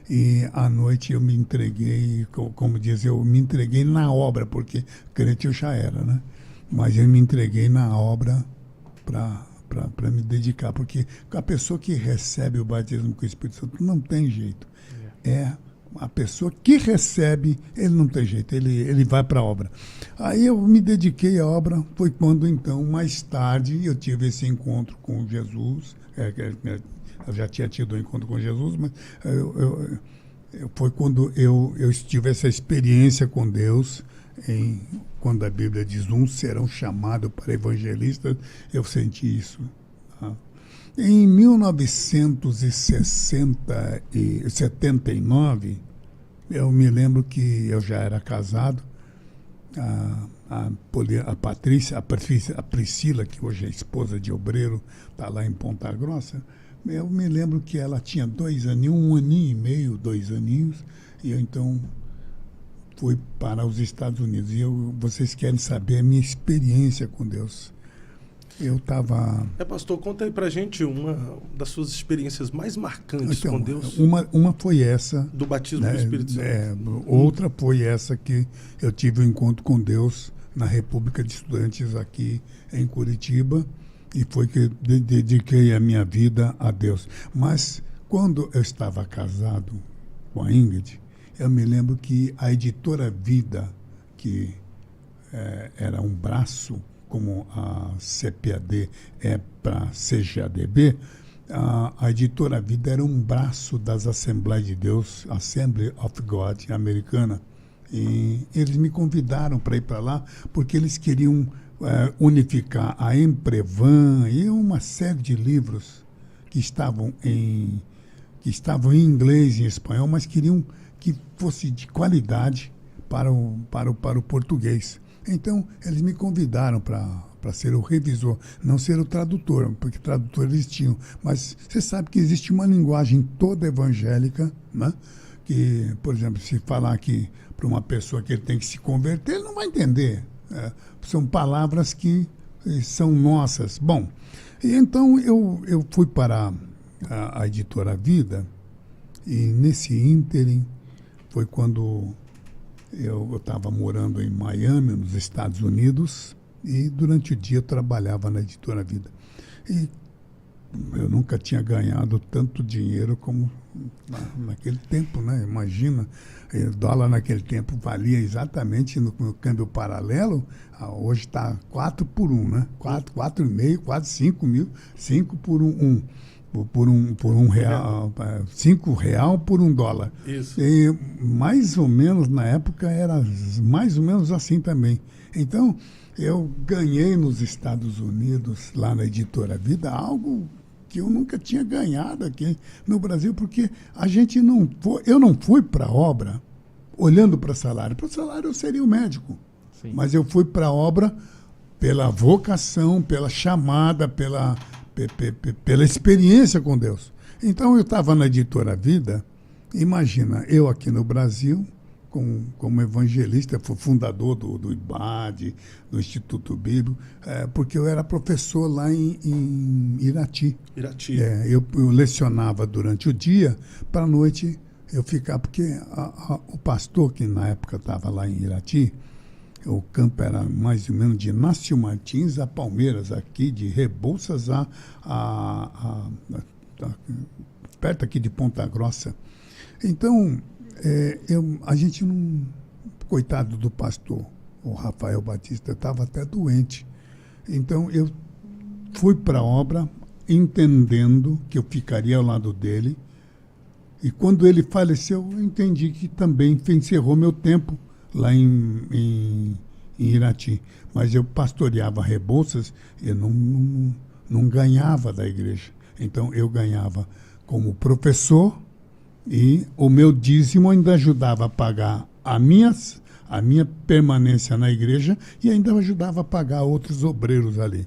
e à noite eu me entreguei, como diz, eu me entreguei na obra, porque crente eu já era, né? Mas eu me entreguei na obra para me dedicar, porque a pessoa que recebe o batismo com o Espírito Santo não tem jeito. É a pessoa que recebe, ele não tem jeito, ele vai para a obra. Aí eu me dediquei à obra, foi quando então, mais tarde, eu tive esse encontro com Jesus, eu já tinha tido um encontro com Jesus, mas foi quando eu tive essa experiência com Deus, quando a Bíblia diz, uns serão chamados para evangelistas, eu senti isso. Tá? Em 1979, eu me lembro que eu já era casado, a Priscila, que hoje é esposa de obreiro, está lá em Ponta Grossa. Eu me lembro que ela tinha 2 aninhos, 1 aninho e meio, 2 aninhos, e eu então fui para os Estados Unidos. E vocês querem saber a minha experiência com Deus. Eu estava... pastor, conta aí pra gente uma das suas experiências mais marcantes com Deus. Uma foi essa. Do batismo do Espírito Santo. Outra foi essa que eu tive um encontro com Deus na República de Estudantes aqui em Curitiba, e foi que eu dediquei a minha vida a Deus. Mas quando eu estava casado com a Ingrid, eu me lembro que a editora Vida, que era um braço, como a CPAD é para CGADB, a editora Vida era um braço das Assembleias de Deus, Assembly of God americana. E eles me convidaram para ir para lá, porque eles queriam unificar a Emprevan e uma série de livros que estavam em inglês e em espanhol, mas queriam que fosse de qualidade para o português. Então, eles me convidaram para ser o revisor, não ser o tradutor, porque tradutor eles tinham. Mas você sabe que existe uma linguagem toda evangélica, né? Que, por exemplo, se falar aqui para uma pessoa que ele tem que se converter, ele não vai entender. São palavras que são nossas. Bom, e então eu fui para a editora Vida, e nesse ínterim foi quando eu estava morando em Miami, nos Estados Unidos, e durante o dia eu trabalhava na editora Vida. E eu nunca tinha ganhado tanto dinheiro como naquele tempo, né? Imagina, o dólar naquele tempo valia exatamente no câmbio paralelo, hoje está 4 por 1, né? 4,5, quase 5 mil, 5 por 1. Por um real, 5 real por $1. Isso. E mais ou menos na época era mais ou menos assim também. Então eu ganhei nos Estados Unidos, lá na editora Vida, algo que eu nunca tinha ganhado aqui no Brasil, porque eu não fui para a obra olhando para salário. Para o salário eu seria o médico. Sim. Mas eu fui para a obra pela vocação, pela chamada, pela experiência com Deus. Então eu estava na editora Vida, imagina, eu aqui no Brasil, como evangelista, fui fundador do IBAD, do Instituto Bíblico, porque eu era professor lá em Irati. Eu lecionava durante o dia, para a noite eu ficava, porque o pastor que na época estava lá em Irati, o campo era mais ou menos de Inácio Martins a Palmeiras, aqui de Rebouças perto aqui de Ponta Grossa. Então, a gente não... Coitado do pastor, o Rafael Batista, estava até doente. Então, eu fui para a obra entendendo que eu ficaria ao lado dele. E quando ele faleceu, eu entendi que também encerrou meu tempo lá em Irati. Mas eu pastoreava Rebouças, eu não ganhava da igreja. Então, eu ganhava como professor e o meu dízimo ainda ajudava a pagar a minha permanência na igreja e ainda ajudava a pagar outros obreiros ali.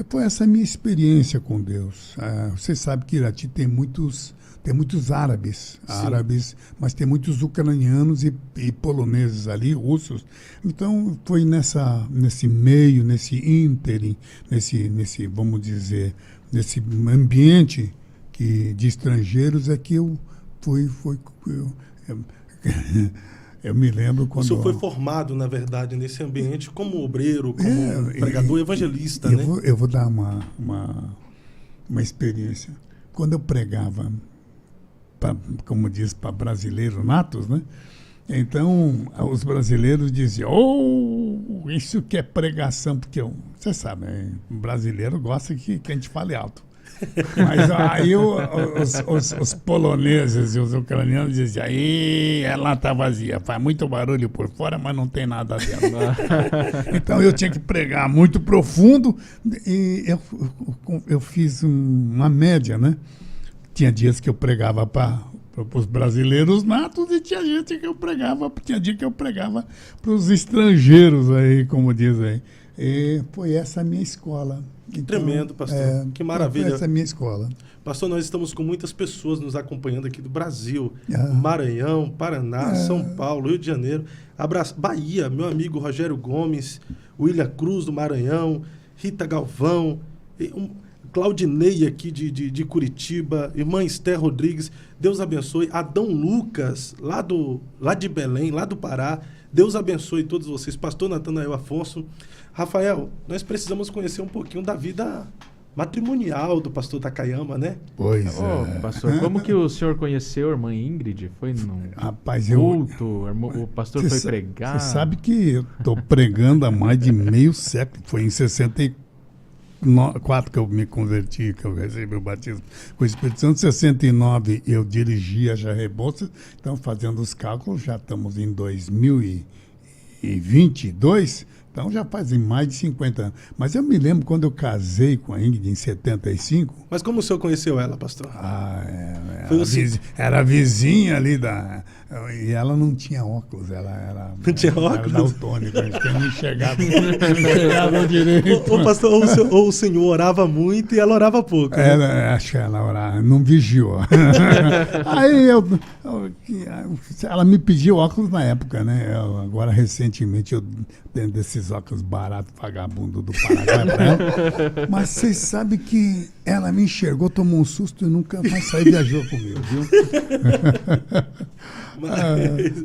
Foi essa minha experiência com Deus. Você sabe que Irati tem muitos tem muitos árabes, Sim. mas tem muitos ucranianos e poloneses ali, russos. Então, foi nesse meio, nesse ínterim, vamos dizer, nesse ambiente de estrangeiros é que eu fui eu me lembro quando... O senhor foi formado, na verdade, nesse ambiente como obreiro, como pregador, evangelista, né? Eu vou dar uma experiência. Quando eu pregava, como diz, para brasileiros natos, né? Então, os brasileiros diziam, isso que é pregação, porque você sabe, né? O brasileiro gosta que a gente fale alto. Mas aí os poloneses e os ucranianos diziam, ela tá vazia, faz muito barulho por fora, mas não tem nada dentro. Então eu tinha que pregar muito profundo e eu fiz uma média, né? Tinha dias que eu pregava para os brasileiros natos e tinha dia que eu pregava para os estrangeiros aí, como diz aí. E foi essa a minha escola. Então, Tremendo, pastor. Que maravilha. Foi essa a minha escola. Pastor, nós estamos com muitas pessoas nos acompanhando aqui do Brasil. Maranhão, Paraná, São Paulo, Rio de Janeiro. Bahia, meu amigo Rogério Gomes, William Cruz do Maranhão, Rita Galvão, Claudinei aqui de Curitiba, irmã Esther Rodrigues. Deus abençoe. Adão Lucas, lá de Belém, lá do Pará. Deus abençoe todos vocês. Pastor Natanael Afonso. Rafael, nós precisamos conhecer um pouquinho da vida matrimonial do pastor Takayama, né? Pois pastor, como que o senhor conheceu a irmã Ingrid? Foi num culto? O pastor foi pregar? Você sabe que eu estou pregando há mais de meio século. Foi em 64 que eu me converti, que eu recebi o batismo com o Espírito Santo. Em 69 eu dirigia já Rebouças. Então, fazendo os cálculos, já estamos em 2022. Então já fazem mais de 50 anos. Mas eu me lembro quando eu casei com a Ingrid em 75. Mas como o senhor conheceu ela, pastor? Era vizinha ali da... E ela não tinha óculos, ela não tinha óculos? Era daltônica, não enxergava direito. Pastor, ou o senhor orava muito e ela orava pouco. Né? Acho que ela orava, não vigiou. Aí ela me pediu óculos na época, né? Agora, recentemente, eu tenho desses óculos baratos, vagabundo do Paraguai. Mas vocês sabem que ela me enxergou, tomou um susto e nunca mais saiu viajou comigo, viu?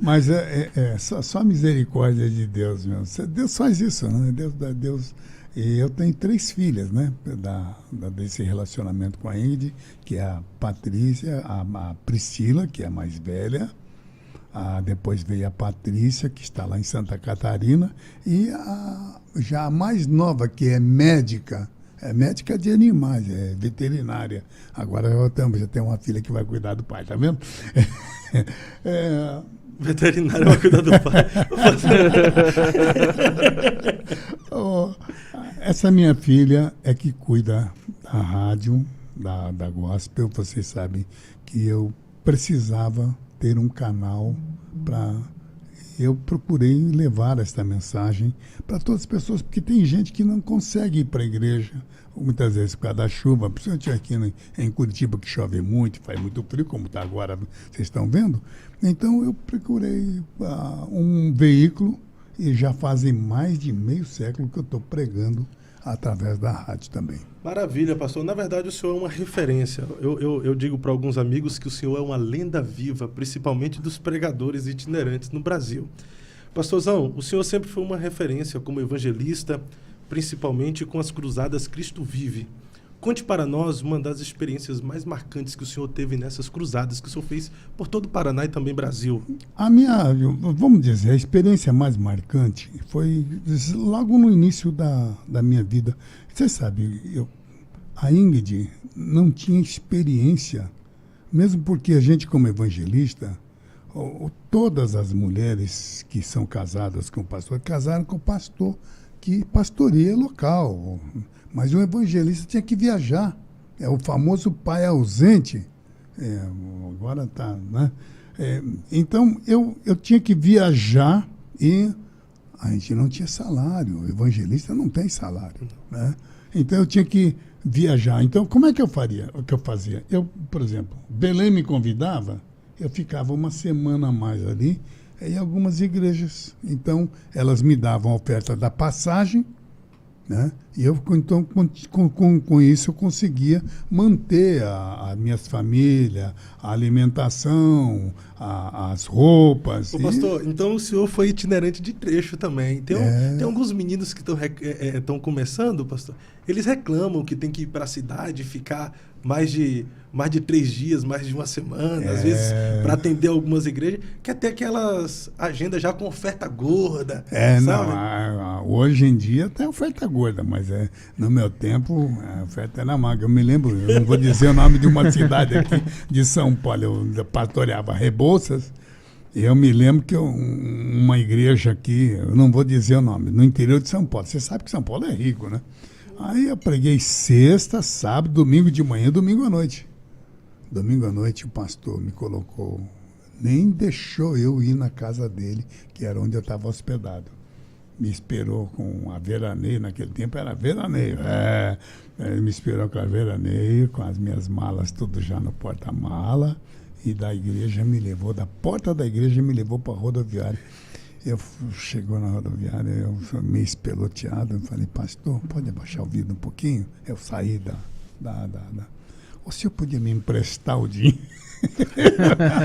Mas só a misericórdia de Deus mesmo. Deus faz isso, né? Deus. E eu tenho 3 filhas, né? Desse relacionamento com a Ingrid, que é a Patrícia, a Priscila, que é a mais velha. Depois veio a Patrícia, que está lá em Santa Catarina. E já a mais nova, que é médica. É médica de animais, é veterinária. Agora já tenho uma filha que vai cuidar do pai, tá vendo? Veterinária vai cuidar do pai. Essa minha filha é que cuida da rádio, da Gospel. Vocês sabem que eu precisava ter um canal para... Eu procurei levar esta mensagem para todas as pessoas, porque tem gente que não consegue ir para a igreja, muitas vezes por causa da chuva, principalmente aqui em Curitiba, que chove muito, faz muito frio, como está agora, vocês estão vendo. Então eu procurei um veículo e já fazem mais de meio século que eu estou pregando através da rádio também. Maravilha, pastor. Na verdade, o senhor é uma referência. Eu digo para alguns amigos que o senhor é uma lenda viva, principalmente dos pregadores itinerantes no Brasil. Pastorzão, o senhor sempre foi uma referência como evangelista, principalmente com as cruzadas Cristo Vive. Conte para nós uma das experiências mais marcantes que o senhor teve nessas cruzadas que o senhor fez por todo o Paraná e também Brasil. Vamos dizer, a experiência mais marcante foi logo no início da minha vida. Você sabe, a Ingrid não tinha experiência, mesmo porque a gente como evangelista, todas as mulheres que são casadas com o pastor, casaram com o pastor que pastoreia local. Mas o evangelista tinha que viajar. É o famoso pai ausente. Agora está, né? Então, eu tinha que viajar e a gente não tinha salário. O evangelista não tem salário, né? Então, eu tinha que viajar. Então, como é que eu faria? O que eu fazia? Eu, por exemplo, Belém me convidava, eu ficava uma semana a mais ali em algumas igrejas. Então, elas me davam a oferta da passagem, né? E eu, então, com isso, eu conseguia manter a minha família, a alimentação, as roupas. Ô, pastor, então o senhor foi itinerante de trecho também. Tem alguns meninos que estão começando, pastor, eles reclamam que tem que ir para a cidade, ficar mais de 3 dias, mais de uma semana, às vezes para atender algumas igrejas, que até aquelas agendas já com oferta gorda. Sabe? Não, hoje em dia tem oferta gorda, mas no meu tempo a oferta era magra. Eu me lembro, eu não vou dizer o nome de uma cidade aqui de São Paulo, eu pastoreava Rebouças, e eu me lembro que uma igreja aqui, eu não vou dizer o nome, no interior de São Paulo. Você sabe que São Paulo é rico, né? Aí eu preguei sexta, sábado, domingo de manhã, domingo à noite. Domingo à noite o pastor me colocou, nem deixou eu ir na casa dele, que era onde eu estava hospedado. Me esperou com a veraneio, naquele tempo era veraneio. Ele me esperou com a veraneio, com as minhas malas tudo já no porta-mala, e da igreja me levou, da porta da igreja me levou para a rodoviária. Chegou na rodoviária, eu meio espeloteado, eu falei, pastor, pode abaixar o vidro um pouquinho? Eu saí O senhor podia me emprestar o dinheiro?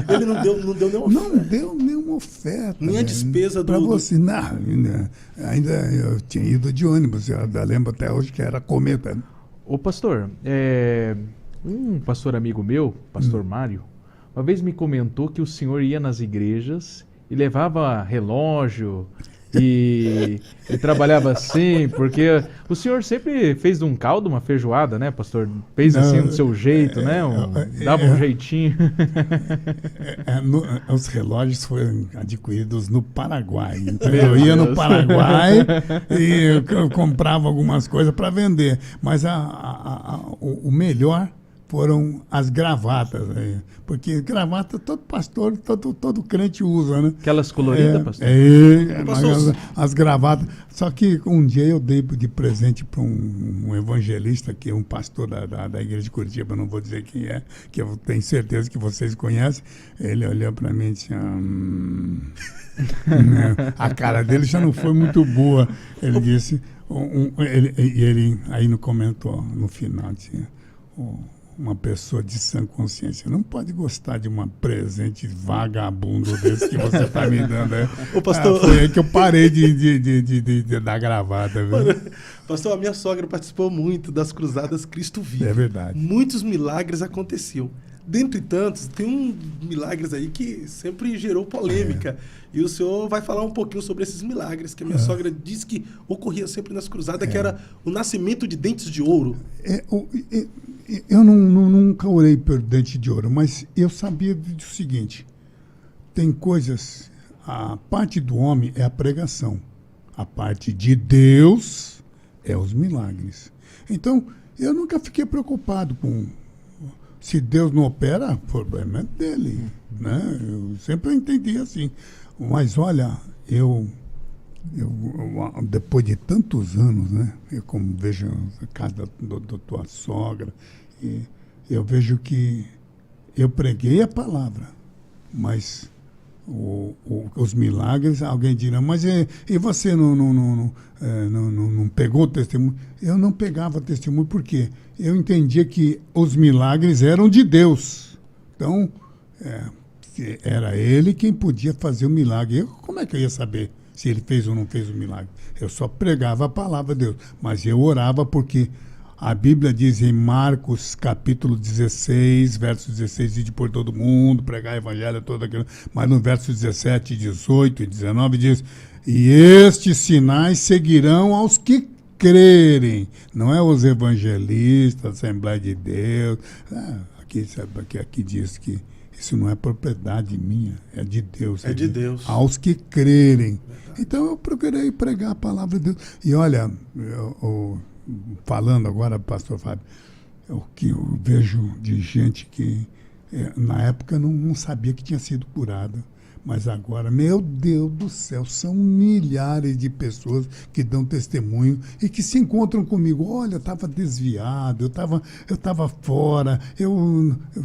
Ele não deu nenhuma oferta. Não deu nenhuma oferta. Nem a despesa para você. Não, ainda eu tinha ido de ônibus, eu lembro até hoje que era cometa. Ô pastor, um pastor amigo meu, pastor Mário, uma vez me comentou que o senhor ia nas igrejas e levava relógio e trabalhava assim, porque o senhor sempre fez de um caldo uma feijoada, né, pastor? Fez assim do seu jeito, né? Dava um jeitinho. Os relógios foram adquiridos no Paraguai. Então eu ia no Paraguai e eu comprava algumas coisas para vender. Mas o melhor foram as gravatas, porque gravata todo pastor, todo crente usa, né? Aquelas coloridas, pastor? As gravatas. Só que um dia eu dei de presente para um evangelista, que é um pastor da igreja de Curitiba, não vou dizer quem é, que eu tenho certeza que vocês conhecem. Ele olhou para mim e disse... a cara dele já não foi muito boa. Ele disse... ele aí não comentou, no final, tinha... Uma pessoa de sã consciência não pode gostar de um presente vagabundo desse que você está me dando. Ô, pastor... foi aí que eu parei de dar gravata. Viu? Pastor, a minha sogra participou muito das Cruzadas Cristo Vive. É verdade. Muitos milagres aconteciam. Dentre tantos, tem milagres aí que sempre gerou polêmica. E o senhor vai falar um pouquinho sobre esses milagres, que a minha sogra disse que ocorria sempre nas cruzadas, que era o nascimento de dentes de ouro. Eu nunca orei por dente de ouro, mas eu sabia do seguinte: tem coisas, a parte do homem é a pregação, a parte de Deus é os milagres. Então, eu nunca fiquei preocupado com... Se Deus não opera, o problema é dele, né? Eu sempre entendi assim. Mas olha, eu depois de tantos anos, né? Eu como vejo a casa da tua sogra, e eu vejo que eu preguei a palavra, mas os milagres, alguém dirá, mas e você não pegou o testemunho? Eu não pegava testemunho porque eu entendia que os milagres eram de Deus. Então, era ele quem podia fazer o milagre. Como é que eu ia saber se ele fez ou não fez o milagre? Eu só pregava a palavra de Deus, mas eu orava porque a Bíblia diz em Marcos capítulo 16, verso 16, ide por todo mundo, pregar o evangelho, todo aquilo. Mas no verso 17, 18 e 19 diz, e estes sinais seguirão aos que crerem. Não é os evangelistas, Assembleia de Deus. Aqui diz que isso não é propriedade minha, é de Deus. É de Deus. Aos que crerem. Então eu procurei pregar a palavra de Deus. E olha, falando agora, pastor Fábio, o que eu vejo de gente que na época não sabia que tinha sido curada, Mas agora, meu Deus do céu, são milhares de pessoas que dão testemunho e que se encontram comigo. Olha, eu estava desviado, eu tava fora.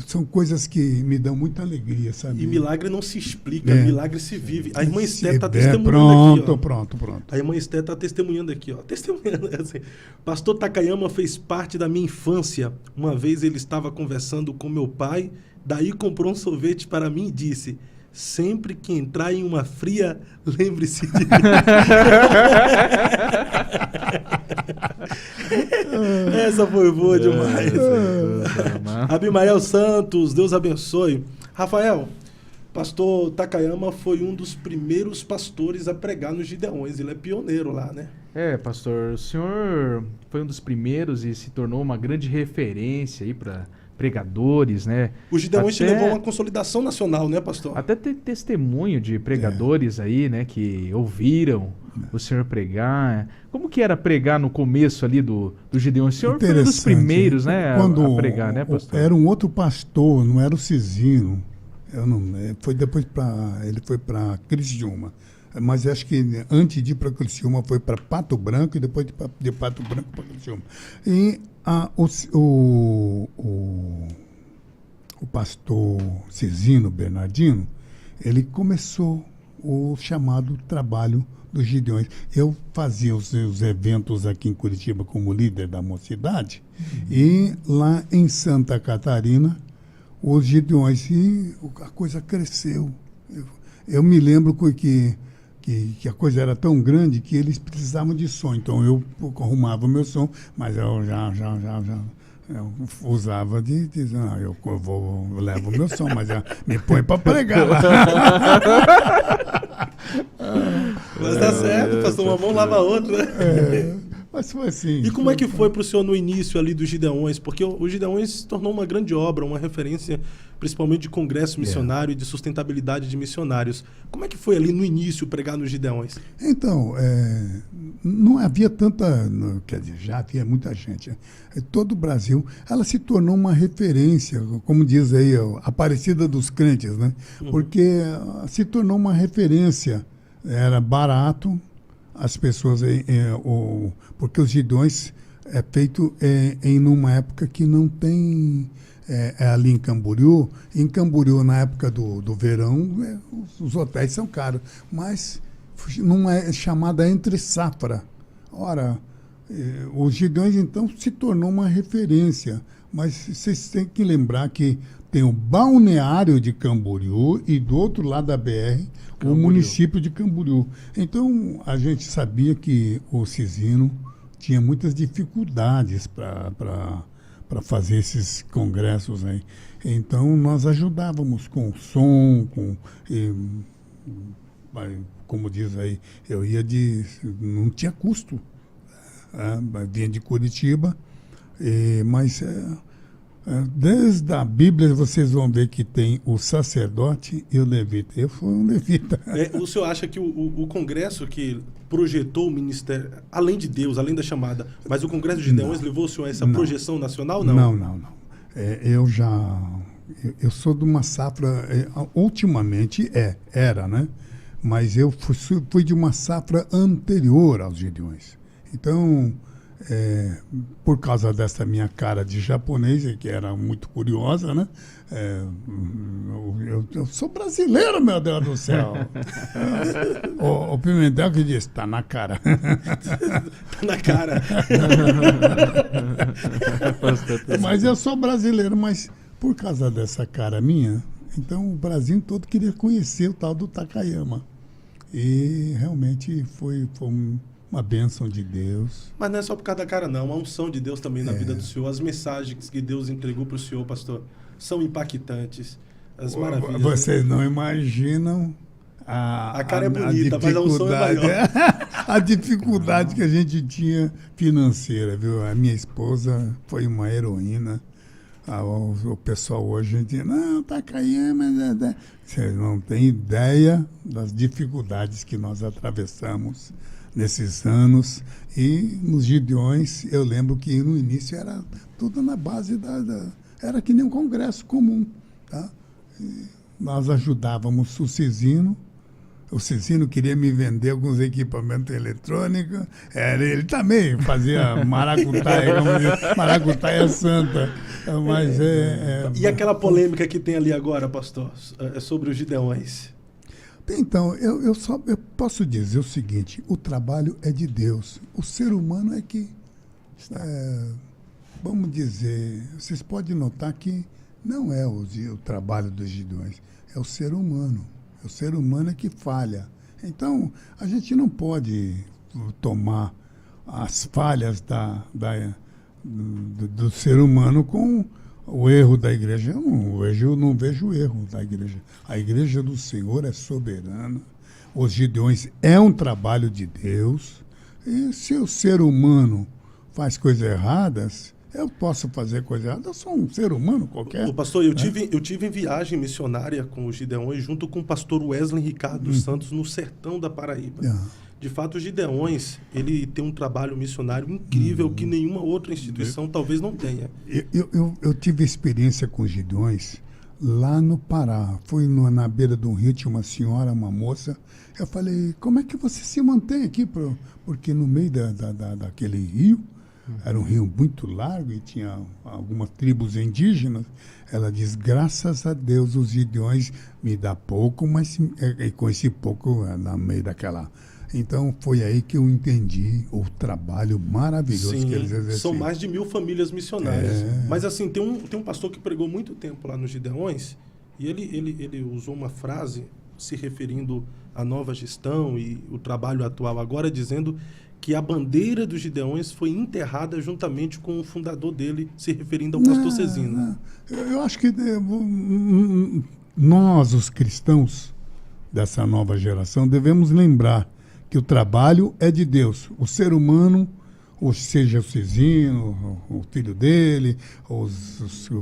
São coisas que me dão muita alegria, sabe? E milagre não se explica, milagre se vive. A irmã Esté está testemunhando pronto, aqui. Ó. Pronto. A irmã Esté está testemunhando aqui. Ó. Testemunhando assim. Pastor Takayama fez parte da minha infância. Uma vez ele estava conversando com meu pai, daí comprou um sorvete para mim e disse: sempre que entrar em uma fria, lembre-se de mim. Essa foi boa demais. Abimael Santos, Deus abençoe. Rafael, pastor Takayama foi um dos primeiros pastores a pregar nos Gideões. Ele é pioneiro lá, né? Pastor, o senhor foi um dos primeiros e se tornou uma grande referência aí para pregadores, né? O Gideões te levou a uma consolidação nacional, né, pastor? Até tem testemunho de pregadores aí, né, que ouviram o senhor pregar. Como que era pregar no começo ali do Gideões? O senhor foi um dos primeiros, né, a pregar, né, pastor? Era um outro pastor, não era o Cisino. Foi depois ele foi para Criciúma. Mas acho que antes de ir para Criciúma foi para Pato Branco e depois de Pato Branco para Criciúma. E o pastor Cisino Bernardino, ele começou o chamado trabalho dos Gideões. Eu fazia os eventos aqui em Curitiba como líder da mocidade, e lá em Santa Catarina, os Gideões, e a coisa cresceu. Eu me lembro que a coisa era tão grande que eles precisavam de som. Então eu arrumava o meu som, mas eu já eu usava de dizer, eu levo o meu som, mas me põe para pregar lá. Mas tá certo, pastor, uma mão lava a outra, né? Mas foi assim. E como é que foi para o senhor no início ali dos Gideões? Porque o Gideões se tornou uma grande obra, uma referência principalmente de congresso missionário e de sustentabilidade de missionários. Como é que foi ali no início pregar nos Gideões? Então, não havia tanta... Quer dizer, já havia muita gente. Todo o Brasil, ela se tornou uma referência, como diz aí, a Aparecida dos crentes, né? Porque se tornou uma referência. Era barato, as pessoas... porque os Gideões é feito em uma época que não tem... ali em Camboriú. Em Camboriú, na época do verão, os hotéis são caros, mas não é chamada entre safra. Ora, os Gideões, então, se tornou uma referência, mas vocês têm que lembrar que tem o balneário de Camboriú e do outro lado da BR, Camboriú. O município de Camboriú. Então, a gente sabia que o Cisino tinha muitas dificuldades para fazer esses congressos aí. Então, nós ajudávamos com som, como diz aí, não tinha custo. Vinha de Curitiba, mas desde a Bíblia vocês vão ver que tem o sacerdote e o levita. Eu fui um levita. O senhor acha que o congresso que projetou o ministério, além de Deus, além da chamada, mas o Congresso de Gideões levou o senhor a essa projeção nacional, não? Não. Eu sou de uma safra, ultimamente era, né? Mas eu fui de uma safra anterior aos Gideões. Então, por causa dessa minha cara de japonês, que era muito curiosa, né? Eu sou brasileiro, meu Deus do céu. O Pimentel que disse, tá na cara. Tá na cara. Mas eu sou brasileiro, mas por causa dessa cara minha, então o Brasil todo queria conhecer o tal do Takayama. E realmente foi uma bênção de Deus. Mas não é só por causa da cara, não. Uma unção de Deus também na vida do senhor. As mensagens que Deus entregou para o senhor, pastor, são impactantes. As maravilhas. Vocês não imaginam a cara é bonita, mas a unção é maior. A dificuldade que a gente tinha financeira, viu? A minha esposa foi uma heroína. O pessoal hoje diz, não, tá caindo, mas... Vocês não têm ideia das dificuldades que nós atravessamos nesses anos. E nos Gideões, eu lembro que no início era tudo na base era que nem um congresso comum, tá? nós ajudávamos o Cisino. O Cisino queria me vender alguns equipamentos eletrônicos. Ele também fazia maracutaia, como diz, maracutaia santa. Mas E aquela polêmica que tem ali agora, pastor, sobre os Gideões? Então, eu posso dizer o seguinte: o trabalho é de Deus. O ser humano é que, vamos dizer, vocês podem notar que não é o trabalho dos Gideões, é o ser humano. O ser humano é que falha. Então, a gente não pode tomar as falhas do ser humano com o erro da igreja. Eu não vejo o erro da igreja. A igreja do Senhor é soberana. Os Gideões é um trabalho de Deus. E se o ser humano faz coisas erradas, eu posso fazer coisa errada. Eu sou um ser humano qualquer. Pastor, eu tive em viagem missionária com os Gideões junto com o pastor Wesley Ricardo dos Santos no sertão da Paraíba. De fato, os Gideões, ele tem um trabalho missionário incrível que nenhuma outra instituição talvez não tenha. Eu tive experiência com os Gideões lá no Pará. Fui na beira de um rio, tinha uma senhora, uma moça. Eu falei, como é que você se mantém aqui? Porque no meio daquele rio, era um rio muito largo e tinha algumas tribos indígenas. Ela diz, graças a Deus os Gideões me dá pouco, mas com esse pouco no meio daquela... Então foi aí que eu entendi o trabalho maravilhoso que eles exerciam. São mais de 1000 famílias missionárias. Mas assim, tem um pastor que pregou muito tempo lá nos Gideões e ele usou uma frase se referindo à nova gestão e o trabalho atual agora, dizendo que a bandeira dos Gideões foi enterrada juntamente com o fundador dele, se referindo ao pastor Cezino. Eu acho que nós, os cristãos dessa nova geração, devemos lembrar que o trabalho é de Deus. O ser humano, ou seja o Cezino, o filho dele, o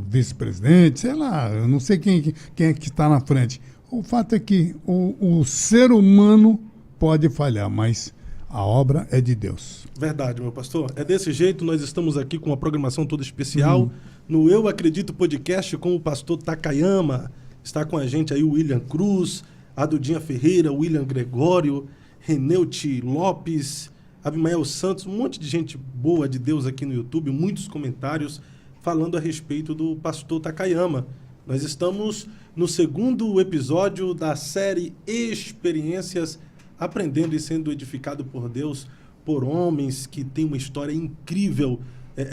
vice-presidente, sei lá, eu não sei quem é que está na frente. O fato é que o ser humano pode falhar, mas a obra é de Deus. Verdade, meu pastor. É desse jeito, nós estamos aqui com uma programação toda especial no Eu Acredito Podcast com o pastor Takayama. Está com a gente aí o William Cruz, a Dudinha Ferreira, o William Gregório, Reneuti Lopes, Abimael Santos, um monte de gente boa de Deus aqui no YouTube, muitos comentários falando a respeito do pastor Takayama. Nós estamos no 2º episódio da série Experiências, aprendendo e sendo edificado por Deus, por homens que têm uma história incrível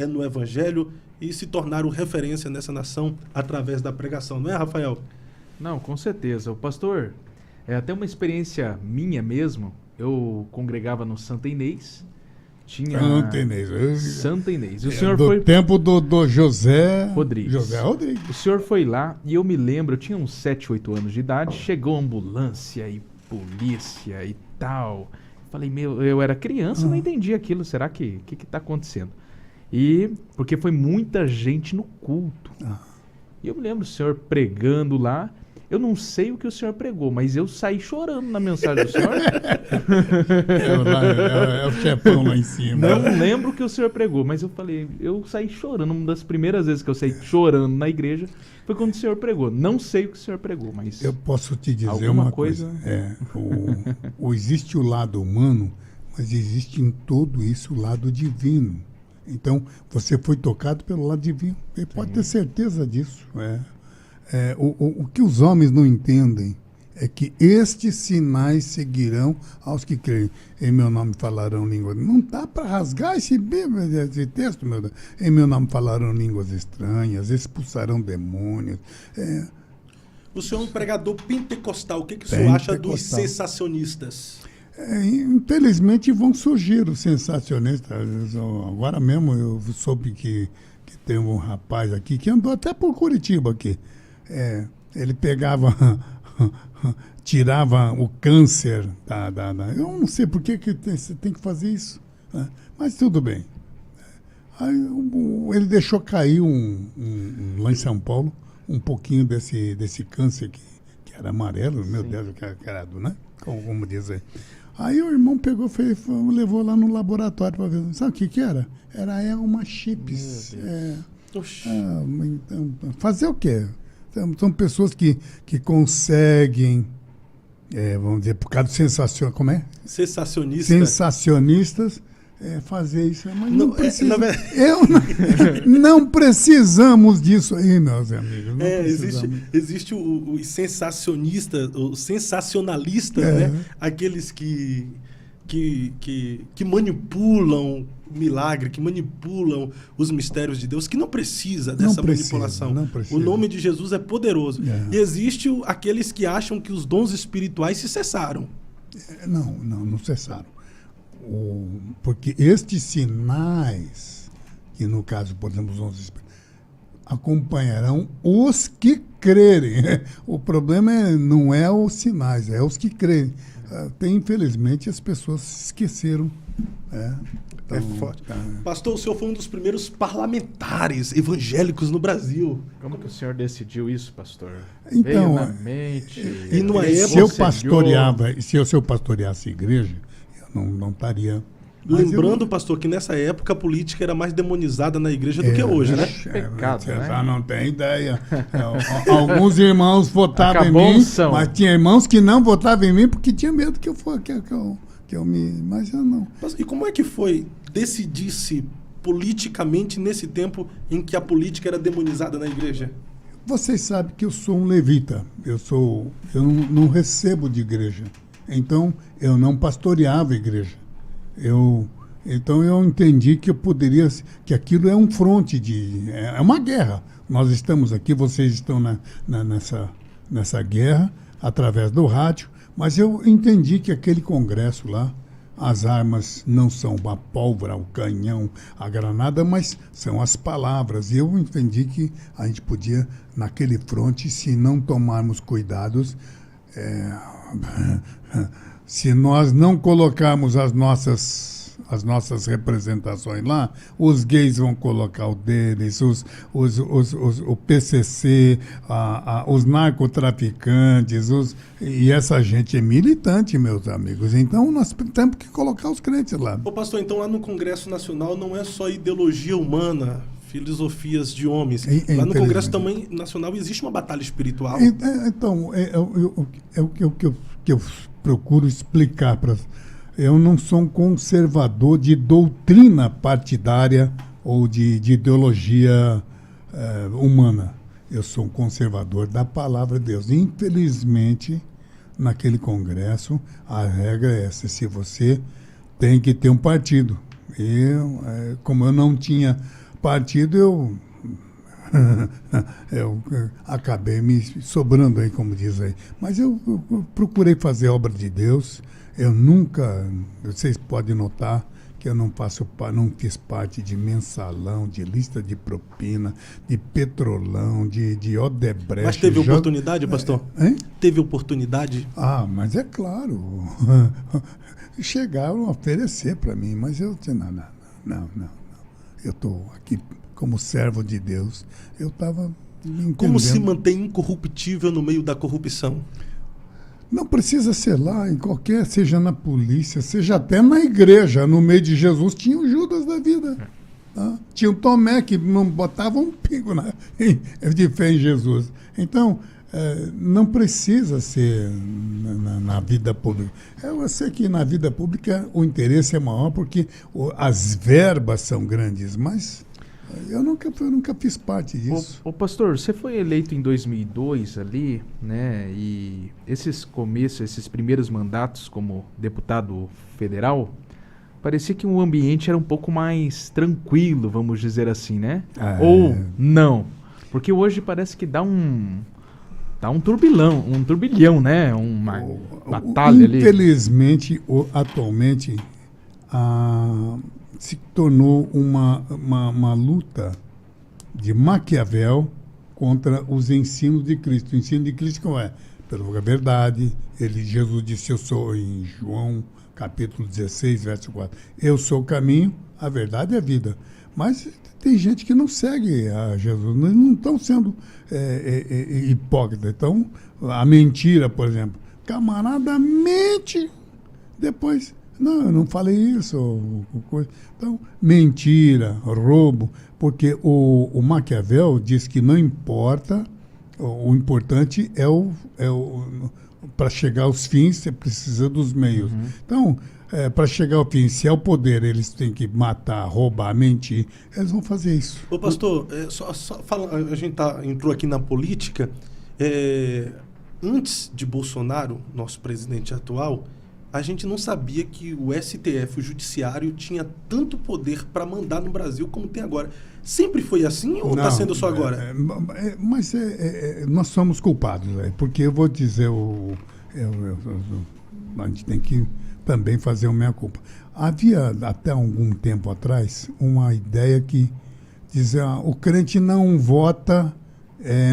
no Evangelho e se tornaram referência nessa nação através da pregação. Não é, Rafael? Não, com certeza. O pastor, é até uma experiência minha mesmo. Eu congregava no Santa Inês. Santa Inês. Santa Inês. O senhor do foi... tempo do José Rodrigues. José Rodrigues. O senhor foi lá e eu me lembro, eu tinha uns 7, 8 anos de idade, chegou ambulância e polícia e tal. Falei, eu era criança, não entendi aquilo. Será que tá acontecendo? E porque foi muita gente no culto. E eu me lembro o senhor pregando lá. Eu não sei o que o senhor pregou, mas eu saí chorando na mensagem do senhor. É o chefão lá em cima. Não lembro o que o senhor pregou, mas eu saí chorando. Uma das primeiras vezes que eu saí chorando na igreja foi quando o senhor pregou. Não sei o que o senhor pregou, mas... Eu posso te dizer uma coisa. Existe o lado humano, mas existe em tudo isso o lado divino. Então, você foi tocado pelo lado divino. Você pode ter certeza disso. O que os homens não entendem é que estes sinais seguirão aos que creem. Em meu nome falarão línguas. Não dá para rasgar esse texto, meu Deus. Em meu nome falarão línguas estranhas, expulsarão demônios. O senhor é um pregador pentecostal. O que o senhor acha dos sensacionistas? Infelizmente vão surgir os sensacionistas. Agora mesmo eu soube que tem um rapaz aqui que andou até por Curitiba aqui. Ele pegava, tirava o câncer eu não sei por que você tem que fazer isso, né? Mas tudo bem. Aí ele deixou cair lá em São Paulo um pouquinho desse câncer que era amarelo, meu Deus, carado, né? Como diz aí. Aí o irmão pegou, levou lá no laboratório para ver. Sabe o que era? Era uma chips. Então, fazer o quê? São pessoas que conseguem, vamos dizer, por causa do como é? Sensacionista. Sensacionistas, fazer isso. Mas não, precisa. Não não precisamos disso aí, meus amigos. Existe o sensacionista, o sensacionalista, né? Aqueles que manipulam o milagre, que manipulam os mistérios de Deus, que não precisa dessa manipulação. Não precisa. O nome de Jesus é poderoso. E existe aqueles que acham que os dons espirituais se cessaram. Não cessaram. Porque estes sinais, que no caso, por exemplo, os dons espirituais, acompanharão os que crerem. O problema não é os sinais, é os que crerem. Infelizmente, as pessoas se esqueceram. Então, forte. Pastor, o senhor foi um dos primeiros parlamentares evangélicos no Brasil. Como que o senhor decidiu isso, pastor? Então, veio na mente, e numa época, se eu pastoreasse a igreja, eu não estaria... Lembrando, pastor, que nessa época a política era mais demonizada na igreja do que hoje, né? Pecado, você né? já não tem ideia. Alguns irmãos votavam Acabou em mim, unção. mas tinha irmãos que não votavam em mim porque tinha medo que eu me... Mas eu não. E como é que foi decidir-se politicamente nesse tempo em que a política era demonizada na igreja? Vocês sabem que eu sou um levita. Eu não recebo de igreja. Então, eu não pastoreava a igreja. Então eu entendi que que aquilo é um fronte é uma guerra. Nós estamos aqui, vocês estão nessa guerra através do rádio, mas eu entendi que aquele congresso lá, as armas não são a pólvora, o canhão, a granada, mas são as palavras. E eu entendi que a gente podia, naquele fronte, se não tomarmos cuidados, se nós não colocarmos as nossas representações lá, os gays vão colocar o deles, o PCC, os narcotraficantes, e essa gente é militante, meus amigos. Então, nós temos que colocar os crentes lá. Ô pastor, então lá no Congresso Nacional não é só ideologia humana, filosofias de homens. Lá no Congresso também Nacional existe uma batalha espiritual. Então, o que eu procuro explicar para... Eu não sou um conservador de doutrina partidária ou de ideologia humana. Eu sou um conservador da palavra de Deus. Infelizmente, naquele congresso, a regra é essa. Se você tem que ter um partido. Como eu não tinha partido, eu acabei me sobrando aí, como diz aí. Mas eu procurei fazer a obra de Deus. Eu nunca, vocês podem notar que eu não fiz parte de mensalão, de lista de propina, de petrolão, de Odebrecht. Mas teve oportunidade, pastor? Teve oportunidade? Mas é claro. Chegaram a oferecer para mim, mas eu disse, não. Eu estou aqui como servo de Deus. Eu estava entendendo. Como se mantém incorruptível no meio da corrupção? Não precisa ser lá, seja na polícia, seja até na igreja. No meio de Jesus tinha o Judas da vida. Tá? Tinha o Tomé que não botava um pingo de fé em Jesus. Então, não precisa ser na vida pública. Eu sei que na vida pública o interesse é maior porque as verbas são grandes, mas... Eu nunca fiz parte disso. Ô pastor, você foi eleito em 2002 ali, né? E esses primeiros mandatos como deputado federal, parecia que o ambiente era um pouco mais tranquilo, vamos dizer assim, né? Ou não? Porque hoje parece que dá um turbilhão, né? Uma batalha ali. Infelizmente, atualmente, se tornou uma luta de Maquiavel contra os ensinos de Cristo. O ensino de Cristo qual é? Pela verdade. Jesus disse, eu sou, em João capítulo 16, verso 4, eu sou o caminho, a verdade e a vida. Mas tem gente que não segue a Jesus, não estão sendo hipócritas. Então, a mentira, por exemplo, camarada mente, depois... Não, eu não falei isso. Então, mentira, roubo, porque o Maquiavel diz que não importa O importante para chegar aos fins, você precisa dos meios. Então, para chegar ao fim, se é o poder, eles têm que matar, roubar, mentir, eles vão fazer isso. Ô pastor, a gente entrou aqui na política. Antes de Bolsonaro, nosso presidente atual, a gente não sabia que o STF, o Judiciário, tinha tanto poder para mandar no Brasil como tem agora. Sempre foi assim ou está sendo só agora? Mas nós somos culpados, porque eu vou dizer, a gente tem que também fazer a meia-culpa. Havia, até algum tempo atrás, uma ideia que dizia o crente não vota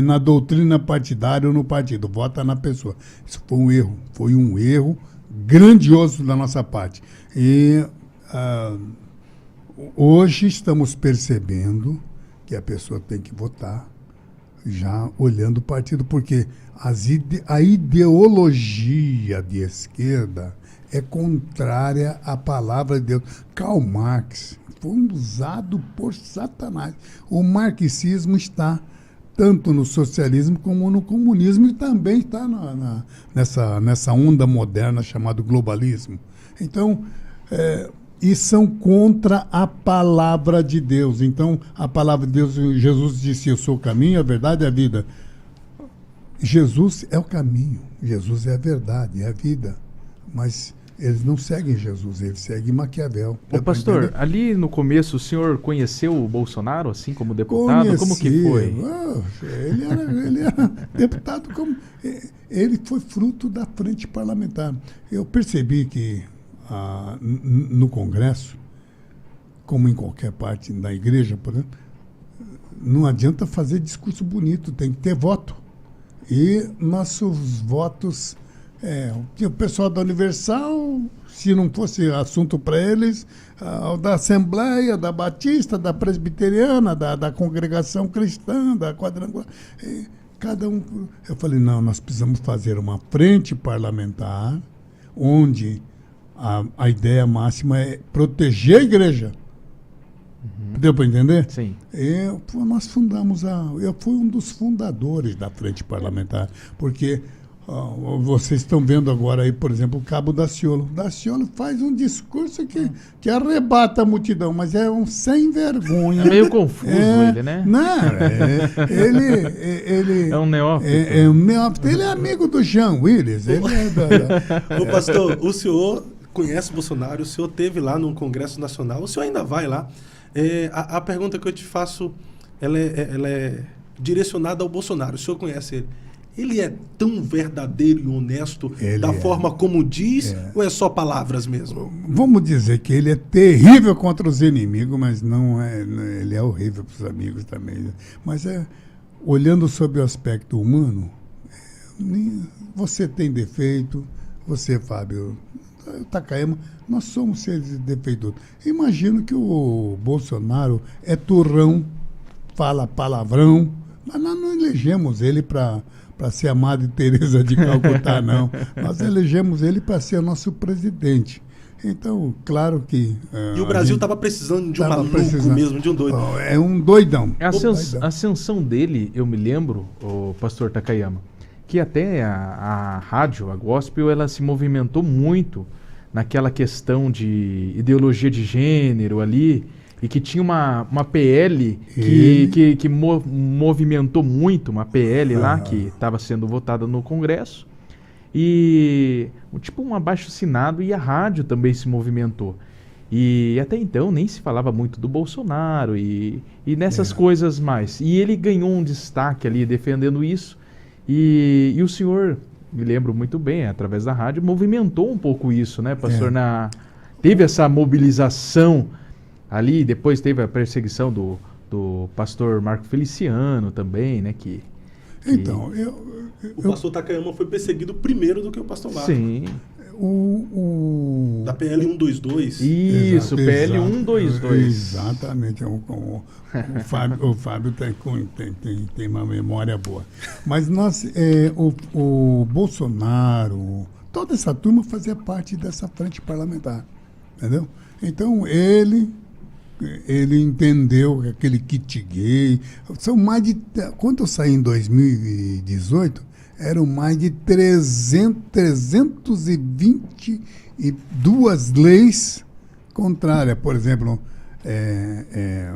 na doutrina partidária ou no partido, vota na pessoa. Isso foi um erro grandioso da nossa parte. E hoje estamos percebendo que a pessoa tem que votar já olhando o partido, porque a ideologia de esquerda é contrária à palavra de Deus. Karl Marx foi usado por Satanás. O marxismo está tanto no socialismo como no comunismo e também está nessa onda moderna chamada globalismo. Então, e são contra a palavra de Deus. Então, a palavra de Deus, Jesus disse, eu sou o caminho, a verdade e a vida. Jesus é o caminho, Jesus é a verdade, é a vida. Mas eles não seguem Jesus, eles seguem Maquiavel. Ô pastor, ali no começo o senhor conheceu o Bolsonaro, assim como deputado? Como que foi? Ele era deputado, ele foi fruto da frente parlamentar. Eu percebi que no Congresso, como em qualquer parte da igreja, por exemplo, não adianta fazer discurso bonito, tem que ter voto. E nossos votos... o pessoal da Universal, se não fosse assunto para eles, da Assembleia, da Batista, da Presbiteriana, da Congregação Cristã, da Quadrangular, cada um... Eu falei, não, nós precisamos fazer uma frente parlamentar onde a ideia máxima é proteger a igreja. Deu para entender? Sim. Nós fundamos eu fui um dos fundadores da frente parlamentar, porque... vocês estão vendo agora aí, por exemplo, o Cabo Daciolo. Daciolo faz um discurso que arrebata a multidão, mas é um sem vergonha. É meio confuso ele, né? Não, ele é um neófito. É um neófito. Ele é amigo do Jean Willis. Ô pastor, o senhor conhece Bolsonaro, o senhor esteve lá no Congresso Nacional, o senhor ainda vai lá. A pergunta que eu te faço, ela é direcionada ao Bolsonaro. O senhor conhece ele? Ele é tão verdadeiro e honesto da forma como diz, ou é só palavras mesmo? Vamos dizer que ele é terrível contra os inimigos, mas não é. Ele é horrível para os amigos também. Mas olhando sobre o aspecto humano, você tem defeito, você, Fábio, Takayama, nós somos seres defeituosos. Imagino que o Bolsonaro é turrão, fala palavrão, mas nós não elegemos ele para ser a Madre Teresa de Calcutá, não. Nós elegemos ele para ser nosso presidente. Então, claro que... e o Brasil estava precisando de um maluco mesmo, de um doido. É um doidão. A ascensão dele, eu me lembro, o pastor Takayama, que até a rádio, a gospel, ela se movimentou muito naquela questão de ideologia de gênero ali, e que tinha uma PL que movimentou muito, uma PL lá que estava sendo votada no Congresso, e tipo um abaixo-assinado, e a rádio também se movimentou. E até então nem se falava muito do Bolsonaro e nessas coisas mais. E ele ganhou um destaque ali defendendo isso, e o senhor, me lembro muito bem, através da rádio, movimentou um pouco isso, né, pastor? Teve essa mobilização ali, depois teve a perseguição do pastor Marco Feliciano também, né? Então, o pastor Takayama foi perseguido primeiro do que o pastor Marco. Sim. Da PL 122. Isso, PL 122. Exatamente. O Fábio tem uma memória boa. Mas o Bolsonaro, toda essa turma fazia parte dessa frente parlamentar. Entendeu? Então, ele ele entendeu aquele kit gay. São mais de... Quando eu saí em 2018, eram mais de 322 leis contrárias. Por exemplo,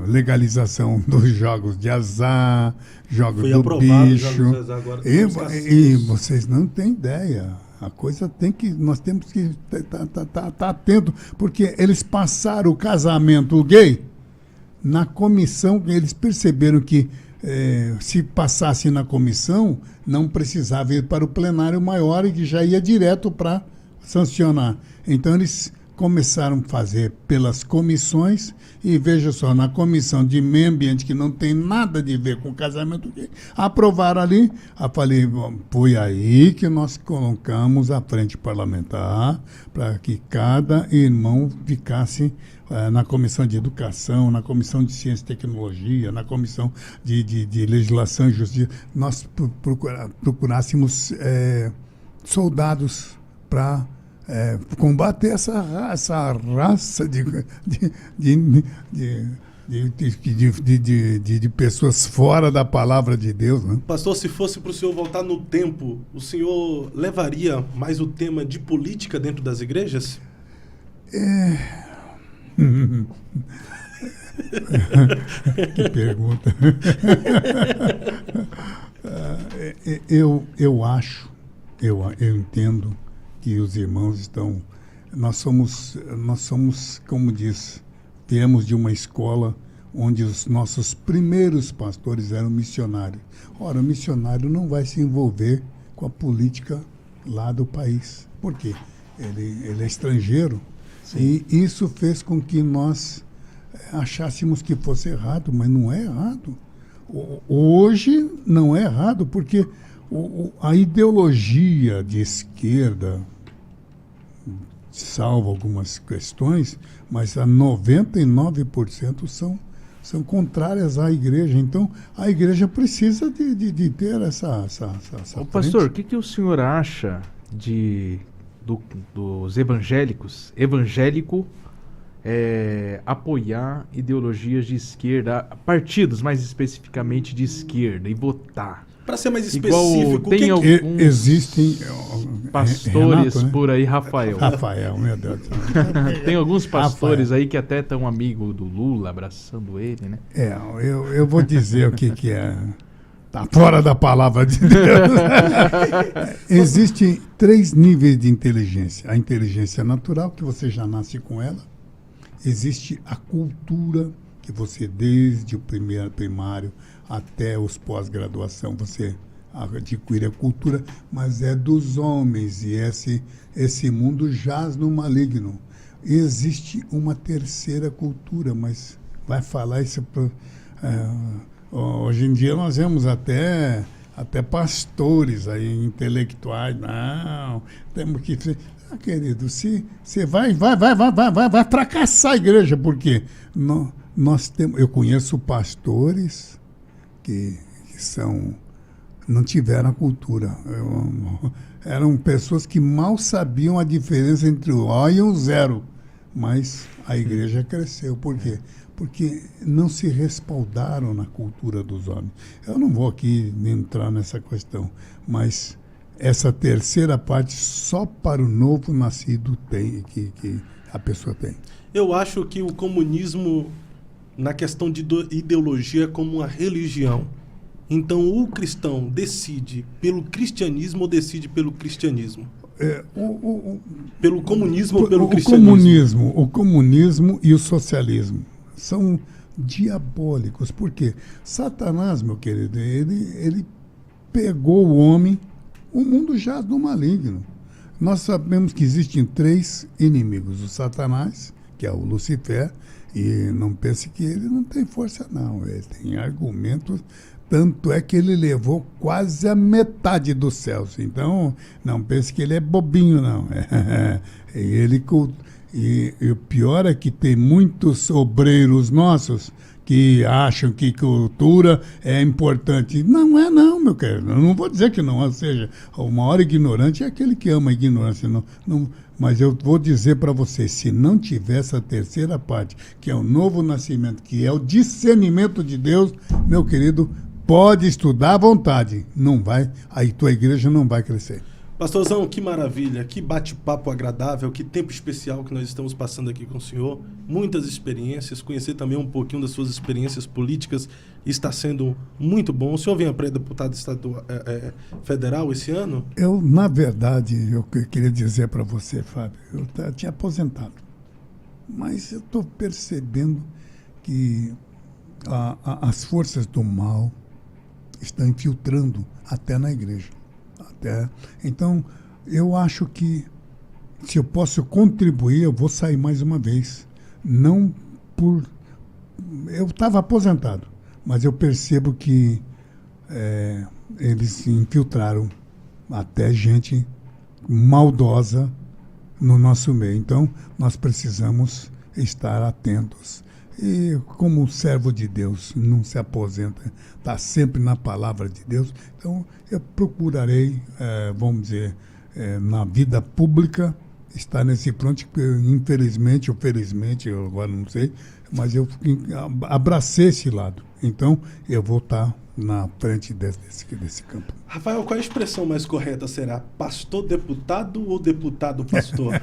legalização dos jogos de azar, jogos Foi do aprovado bicho. jogos de azar agora. E vocês não têm ideia. A coisa nós temos que estar atento, porque eles passaram o casamento gay na comissão, eles perceberam que se passasse na comissão, não precisava ir para o plenário maior e que já ia direto para sancionar. Então eles começaram a fazer pelas comissões e veja só, na comissão de meio ambiente, que não tem nada a ver com casamento gay, aprovaram ali. Eu falei, foi aí que nós colocamos a frente parlamentar para que cada irmão ficasse na comissão de educação, na comissão de ciência e tecnologia, na comissão de legislação e justiça, nós procurássemos soldados para combater essa raça de pessoas fora da palavra de Deus, né? Pastor, se fosse para o senhor voltar no tempo, o senhor levaria mais o tema de política dentro das igrejas? Que pergunta. Eu acho, eu entendo que os irmãos estão... Nós somos, como diz, viemos de uma escola onde os nossos primeiros pastores eram missionários. Ora, o missionário não vai se envolver com a política lá do país. Por quê? Ele é estrangeiro. Sim. E isso fez com que nós achássemos que fosse errado, mas não é errado. Hoje não é errado, porque a ideologia de esquerda salva algumas questões, mas a 99% são contrárias à igreja. Então, a igreja precisa de ter essa pastor, o que o senhor acha dos evangélicos, apoiar ideologias de esquerda, partidos mais especificamente de esquerda, e votar? Para ser mais específico, existem pastores, Renato, né? Por aí, Rafael, meu Deus do céu. Tem alguns pastores Rafael aí que até estão amigos do Lula, abraçando ele, né? Eu vou dizer o que é. Está fora da palavra de Deus. Existem 3 níveis de inteligência. A inteligência natural, que você já nasce com ela. Existe a cultura, que você, desde o primário até os pós-graduação, você adquire a cultura, mas é dos homens, e esse mundo jaz no maligno. Existe uma terceira cultura, mas vai falar isso hoje em dia nós vemos até pastores aí, intelectuais. Não, temos que... querido, se você vai fracassar a igreja, porque eu conheço pastores que não tiveram a cultura. Eram pessoas que mal sabiam a diferença entre o O e o zero, mas a igreja cresceu. Por quê? Porque não se respaldaram na cultura dos homens. Eu não vou aqui entrar nessa questão, mas essa terceira parte só para o novo nascido que a pessoa tem. Eu acho que o comunismo, na questão de ideologia, é como uma religião. Então, o cristão decide pelo cristianismo ou decide pelo cristianismo? Pelo comunismo ou pelo cristianismo? O comunismo e o socialismo são diabólicos. Por quê? Satanás, meu querido, ele pegou o homem. O mundo jaz no maligno. Nós sabemos que existem 3 inimigos. O Satanás, que é o Lucifer, e não pense que ele não tem força, não. Ele tem argumentos, tanto é que ele levou quase a metade dos céus. Então, não pense que ele é bobinho, não. E o pior é que tem muitos obreiros nossos que acham que cultura é importante. Não é não, meu querido. Eu não vou dizer que não. Ou seja, o maior ignorante é aquele que ama a ignorância. Mas eu vou dizer para vocês, se não tiver essa terceira parte, que é o novo nascimento, que é o discernimento de Deus, meu querido, pode estudar à vontade. Não vai, aí tua igreja não vai crescer. Pastorzão, que maravilha, que bate-papo agradável, que tempo especial que nós estamos passando aqui com o senhor. Muitas experiências, conhecer também um pouquinho das suas experiências políticas está sendo muito bom. O senhor vem a pré-deputado federal esse ano? Eu, na verdade, eu queria dizer para você, Fábio, eu tinha aposentado, mas eu estou percebendo que as forças do mal estão infiltrando até na igreja. Então, eu acho que se eu posso contribuir, eu vou sair mais uma vez. Não por... Eu estava aposentado, mas eu percebo que eles infiltraram até gente maldosa no nosso meio. Então, nós precisamos estar atentos. E como servo de Deus não se aposenta, está sempre na palavra de Deus, então eu procurarei, vamos dizer, na vida pública, estar nesse front, que infelizmente ou felizmente, eu agora não sei, mas eu abracei esse lado. Então eu vou estar na frente desse campo. Rafael, qual a expressão mais correta será? Pastor deputado ou deputado pastor?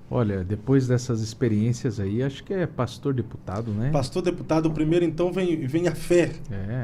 Olha, depois dessas experiências aí, acho que é pastor deputado, né? Pastor deputado, primeiro então vem a fé,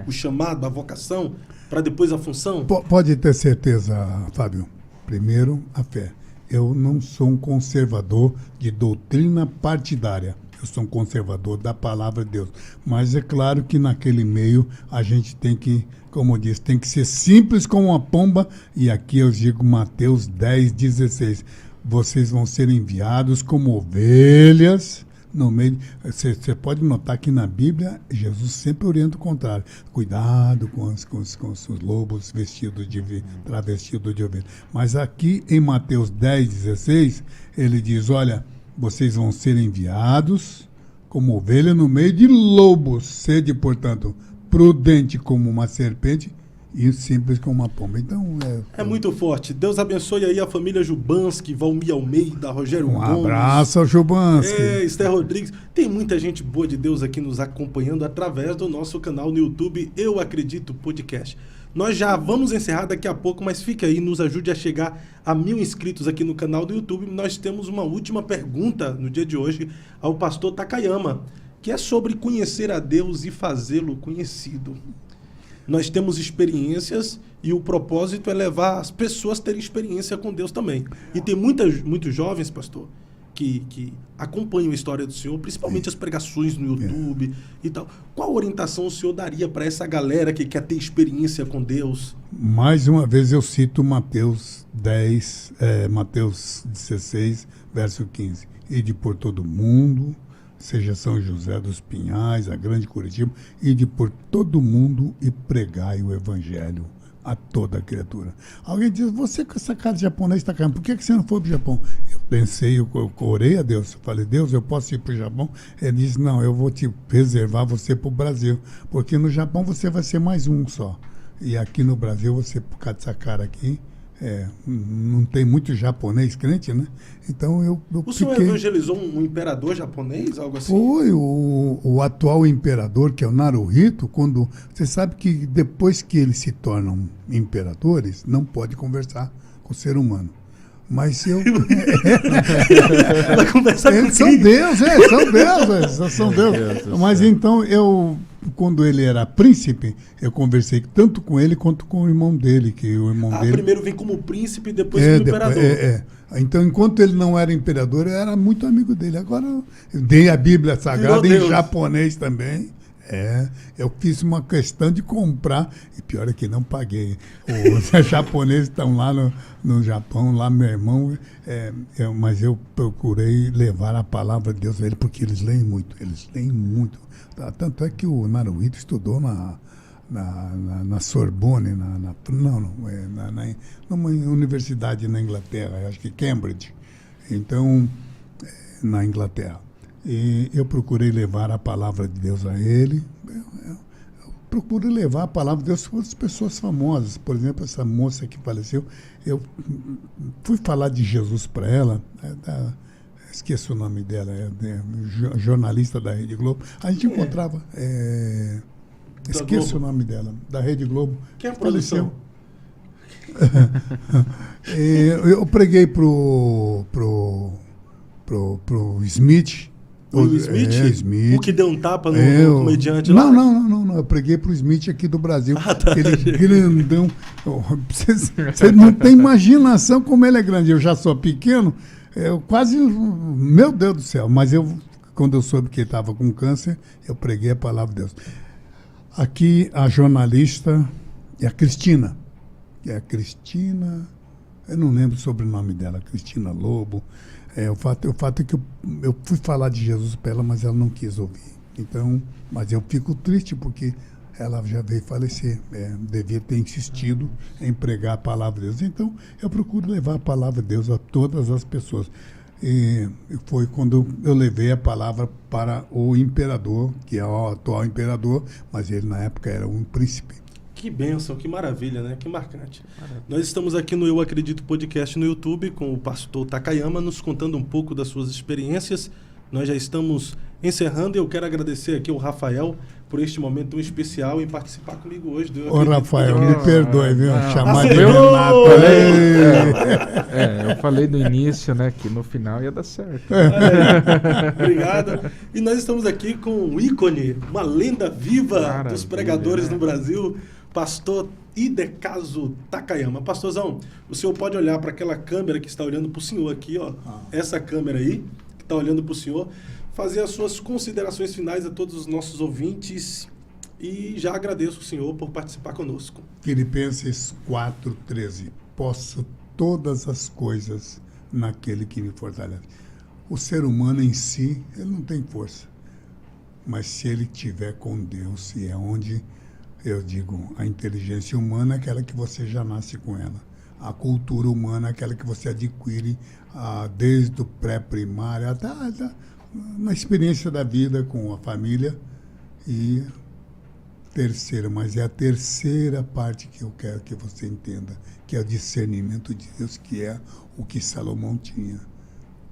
o chamado, a vocação, para depois a função? Pode ter certeza, Fábio. Primeiro, a fé. Eu não sou um conservador de doutrina partidária. Eu sou um conservador da palavra de Deus. Mas é claro que naquele meio a gente tem que, como eu disse, tem que ser simples como uma pomba. E aqui eu digo Mateus 10:16. Vocês vão ser enviados como ovelhas no meio. Você pode notar que na Bíblia Jesus sempre orienta o contrário. Cuidado com os lobos travestidos de ovelha. Mas aqui em Mateus 10:16, ele diz, olha, vocês vão ser enviados como ovelha no meio de lobos. Sede, portanto, prudente como uma serpente e simples como uma pomba. Então, é muito forte. Deus abençoe aí a família Jubanski, Valmir Almeida, Rogério Gomes. Um abraço ao Jubanski. Esther Rodrigues. Tem muita gente boa de Deus aqui nos acompanhando através do nosso canal no YouTube, Eu Acredito Podcast. Nós já vamos encerrar daqui a pouco, mas fica aí, nos ajude a chegar a 1000 inscritos aqui no canal do YouTube. Nós temos uma última pergunta no dia de hoje ao pastor Takayama, que é sobre conhecer a Deus e fazê-lo conhecido. Nós temos experiências e o propósito é levar as pessoas a terem experiência com Deus também. E tem muitos jovens, pastor, que acompanham a história do senhor, principalmente as pregações no YouTube e tal. Qual orientação o senhor daria para essa galera que quer ter experiência com Deus? Mais uma vez eu cito Mateus 16, verso 15. Ide por todo mundo, seja São José dos Pinhais, a Grande Curitiba, ide por todo mundo e pregai o Evangelho a toda criatura. Alguém diz, você com essa cara de japonês está caindo, por que você não foi para o Japão? Eu pensei, eu orei a Deus, eu falei, Deus, eu posso ir para o Japão? Ele disse, não, eu vou te reservar você para o Brasil, porque no Japão você vai ser mais um só. E aqui no Brasil, você, por causa dessa cara aqui, não tem muito japonês crente, né? Então eu O senhor evangelizou um imperador japonês, algo assim? Foi o atual imperador, que é o Naruhito, quando... Você sabe que depois que eles se tornam imperadores, não pode conversar com o ser humano. Mas eu... São deuses, são deuses. Mas então quando ele era príncipe, eu conversei tanto com ele quanto com o irmão dele, que o irmão dele... primeiro vem como príncipe e depois como imperador. Então, enquanto ele não era imperador, eu era muito amigo dele. Agora, eu dei a Bíblia Sagrada em japonês também. Eu fiz uma questão de comprar, e pior é que não paguei. Os japoneses estão lá no Japão, lá meu irmão, mas eu procurei levar a palavra de Deus a ele, porque eles leem muito. Tanto é que o Naruhito estudou na Sorbonne, numa universidade na Inglaterra, acho que Cambridge, então, na Inglaterra. E eu procurei levar a palavra de Deus a ele. procuro levar a palavra de Deus para as pessoas famosas. Por exemplo, essa moça que faleceu, eu fui falar de Jesus para ela, esqueço o nome dela, jornalista da Rede Globo. A gente encontrava, esqueço o nome dela, da Rede Globo. Quem é a produção? Eu preguei pro Smith. O Smith? Smith? O que deu um tapa no comediante lá? Não. Eu preguei pro Smith aqui do Brasil. Ah, tá. Aquele grandão. Você não tem imaginação como ele é grande. Eu já sou pequeno. Eu quase... Meu Deus do céu. Mas quando eu soube que ele estava com câncer, eu preguei a palavra de Deus. Aqui, a jornalista é a Cristina. Eu não lembro o sobrenome dela. Cristina Lobo. O fato é que eu fui falar de Jesus para ela, mas ela não quis ouvir. Então, mas eu fico triste porque ela já veio falecer. Devia ter insistido em pregar a palavra de Deus. Então, eu procuro levar a palavra de Deus a todas as pessoas. E foi quando eu levei a palavra para o imperador, que é o atual imperador, mas ele na época era um príncipe. Que bênção, que maravilha, né? Que marcante. Nós estamos aqui no Eu Acredito Podcast no YouTube com o pastor Takayama nos contando um pouco das suas experiências. Nós já estamos encerrando e eu quero agradecer aqui ao Rafael por este momento tão especial em participar comigo hoje. Ô, Rafael, me perdoe, viu? Chamar de Renato. Eu falei no início, né, que no final ia dar certo. Obrigado. E nós estamos aqui com um ícone, uma lenda viva dos pregadores no Brasil, pastor Idecaso Takayama. Pastorzão, o senhor pode olhar para aquela câmera que está olhando para o senhor aqui, ó. Essa câmera aí, que está olhando para o senhor, fazer as suas considerações finais a todos os nossos ouvintes e já agradeço o senhor por participar conosco. Filipenses 4:13. Posso todas as coisas naquele que me fortalece. O ser humano em si, ele não tem força. Mas se ele estiver com Deus, e é onde eu digo, a inteligência humana é aquela que você já nasce com ela. A cultura humana é aquela que você adquire desde o pré-primário até na experiência da vida com a família. E terceira, mas é a terceira parte que eu quero que você entenda, que é o discernimento de Deus, que é o que Salomão tinha.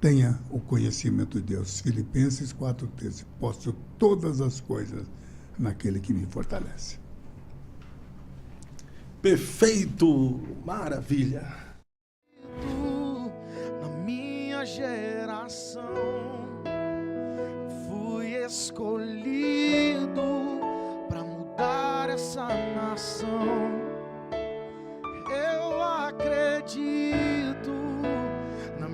Tenha o conhecimento de Deus. Filipenses 4:13. Posso todas as coisas naquele que me fortalece. Perfeito! Maravilha! Na minha geração fui escolhido para mudar essa nação.